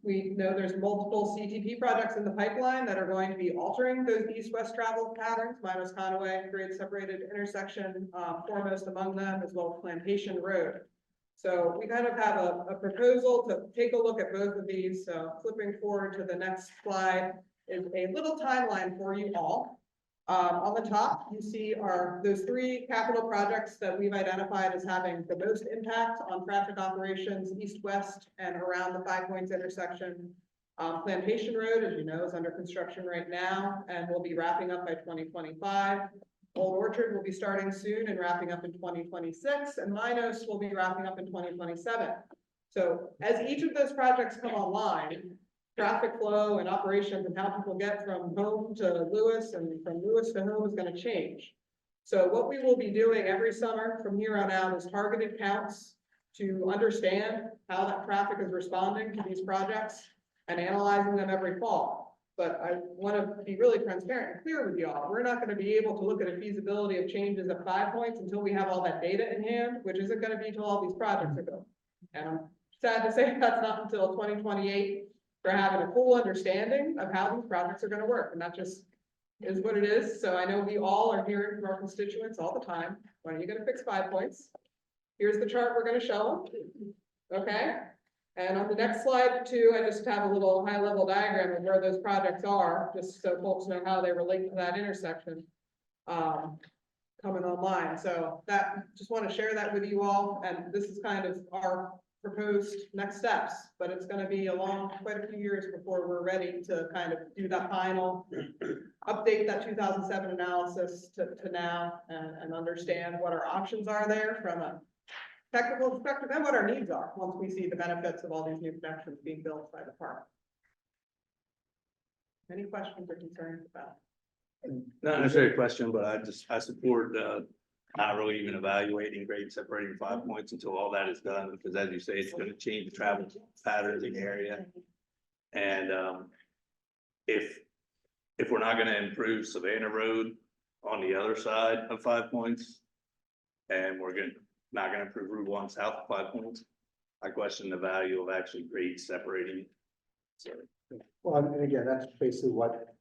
We know there's multiple CTP projects in the pipeline that are going to be altering those east-west travel patterns. Minos Conway, grade separated intersection, foremost among them, as well as Plantation Road. So we kind of have a proposal to take a look at both of these. So flipping forward to the next slide is a little timeline for you all. On the top, you see those 3 capital projects that we've identified as having the most impact on traffic operations east-west and around the 5 Points intersection. Plantation Road, as you know, is under construction right now and will be wrapping up by 2025. Old Orchard will be starting soon and wrapping up in 2026, and Minos will be wrapping up in 2027. So as each of those projects come online, traffic flow and operations and how people get from home to Lewis and from Lewis to home is going to change. So what we will be doing every summer from here on out is targeted counts to understand how that traffic is responding to these projects and analyzing them every fall. But I want to be really transparent and clear with y'all. We're not going to be able to look at a feasibility of changes at 5 points until we have all that data in hand, which isn't going to be until all these projects are built. And I'm sad to say that's not until 2028 for having a full understanding of how these projects are going to work. And that just is what it is. So I know we all are hearing from our constituents all the time, when are you going to fix 5 points? Here's the chart we're going to show them. Okay. And on the next slide too, I just have a little high level diagram of where those projects are, just so folks know how they relate to that intersection coming online. So that, just want to share that with you all. And this is kind of our proposed next steps, but it's going to be quite a few years before we're ready to kind of do that final update, that 2007 analysis to now and understand what our options are there from a technical perspective and what our needs are once we see the benefits of all these new connections being built by the park. Any questions or concerns about? Not necessarily a question, but I support not really even evaluating grade separating 5 points until all that is done, because as you say, it's going to change the travel patterns in the area. And if we're not going to improve Savannah Road on the other side of 5 points, and we're not going to improve Route 1 south of 5 points, I question the value of actually grade separating. So, well, and again, that's basically what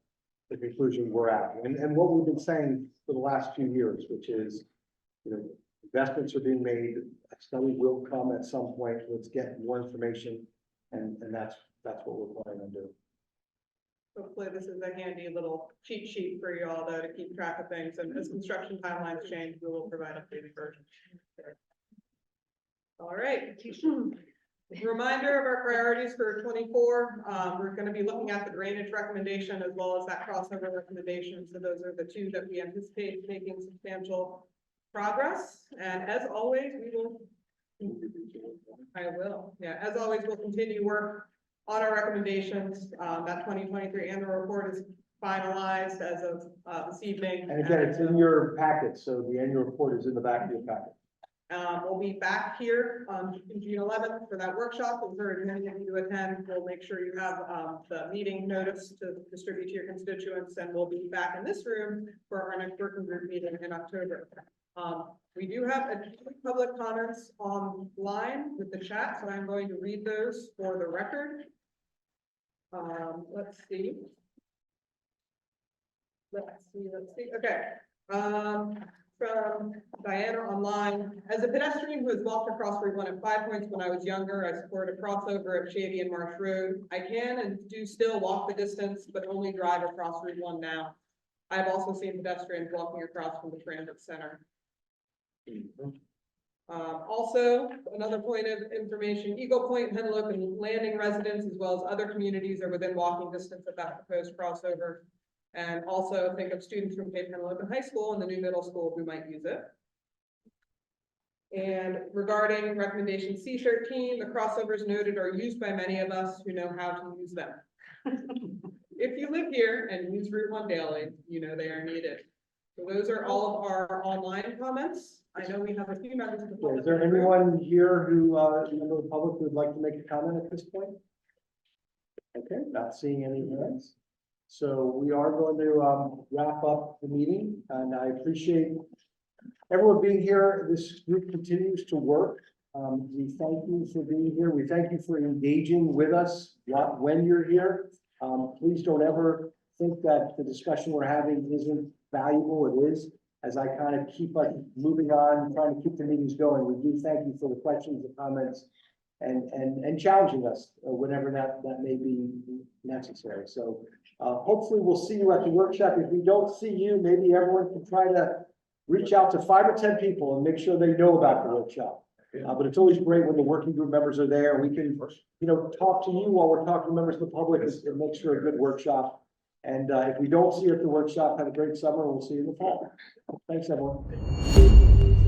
the conclusion we're at, and what we've been saying for the last few years, which is, you know, investments are being made, a study will come at some point, let's get more information, and that's what we're planning on doing. Hopefully this is a handy little cheat sheet for you all though to keep track of things, and as construction timelines change, we will provide updated versions. All right. Reminder of our priorities for 24. We're going to be looking at the drainage recommendation as well as that crossover recommendation. So those are the 2 that we anticipate making substantial progress. And as always, as always, we'll continue work on our recommendations. That 2023 annual report is finalized as of this evening. And again, it's in your packet, so the annual report is in the back of your packet. We'll be back here on June 11th for that workshop. We'll encourage many of you to attend. We'll make sure you have the meeting notice to distribute to your constituents, and we'll be back in this room for our next working group meeting in October. We do have a few public comments online with the chat, so I'm going to read those for the record. Let's see. Okay. From Diana online, as a pedestrian who has walked across Route 1 at 5 points when I was younger, I support a crossover at Shady and Marsh Road. I can and do still walk the distance, but only drive across Route 1 now. I've also seen pedestrians walking across from the transit center. Also, another point of information, Eagle Point, Henlopen Landing residents, as well as other communities, are within walking distance of that proposed crossover. And also think of students from Cape Henlopen High School and the new middle school who might use it. And regarding recommendation C13, the crossovers noted are used by many of us who know how to use them. If you live here and use Route 1 daily, you know they are needed. So those are all of our online comments. I know we have a few members of the public. Is there anyone here who, member of the public who would like to make a comment at this point? Okay, not seeing any hands. So we are going to wrap up the meeting, and I appreciate everyone being here. This group continues to work. We thank you for being here. We thank you for engaging with us when you're here. Please don't ever think that the discussion we're having isn't valuable. It is. As I kind of keep us moving on, trying to keep the meetings going, we do thank you for the questions, the comments, and challenging us whenever that may be necessary. So hopefully we'll see you at the workshop. If we don't see you, maybe everyone can try to reach out to 5 or 10 people and make sure they know about the workshop. But it's always great when the working group members are there. We can, talk to you while we're talking to members of the public. It makes for a good workshop. And if we don't see you at the workshop, have a great summer. We'll see you in the fall. Thanks, everyone.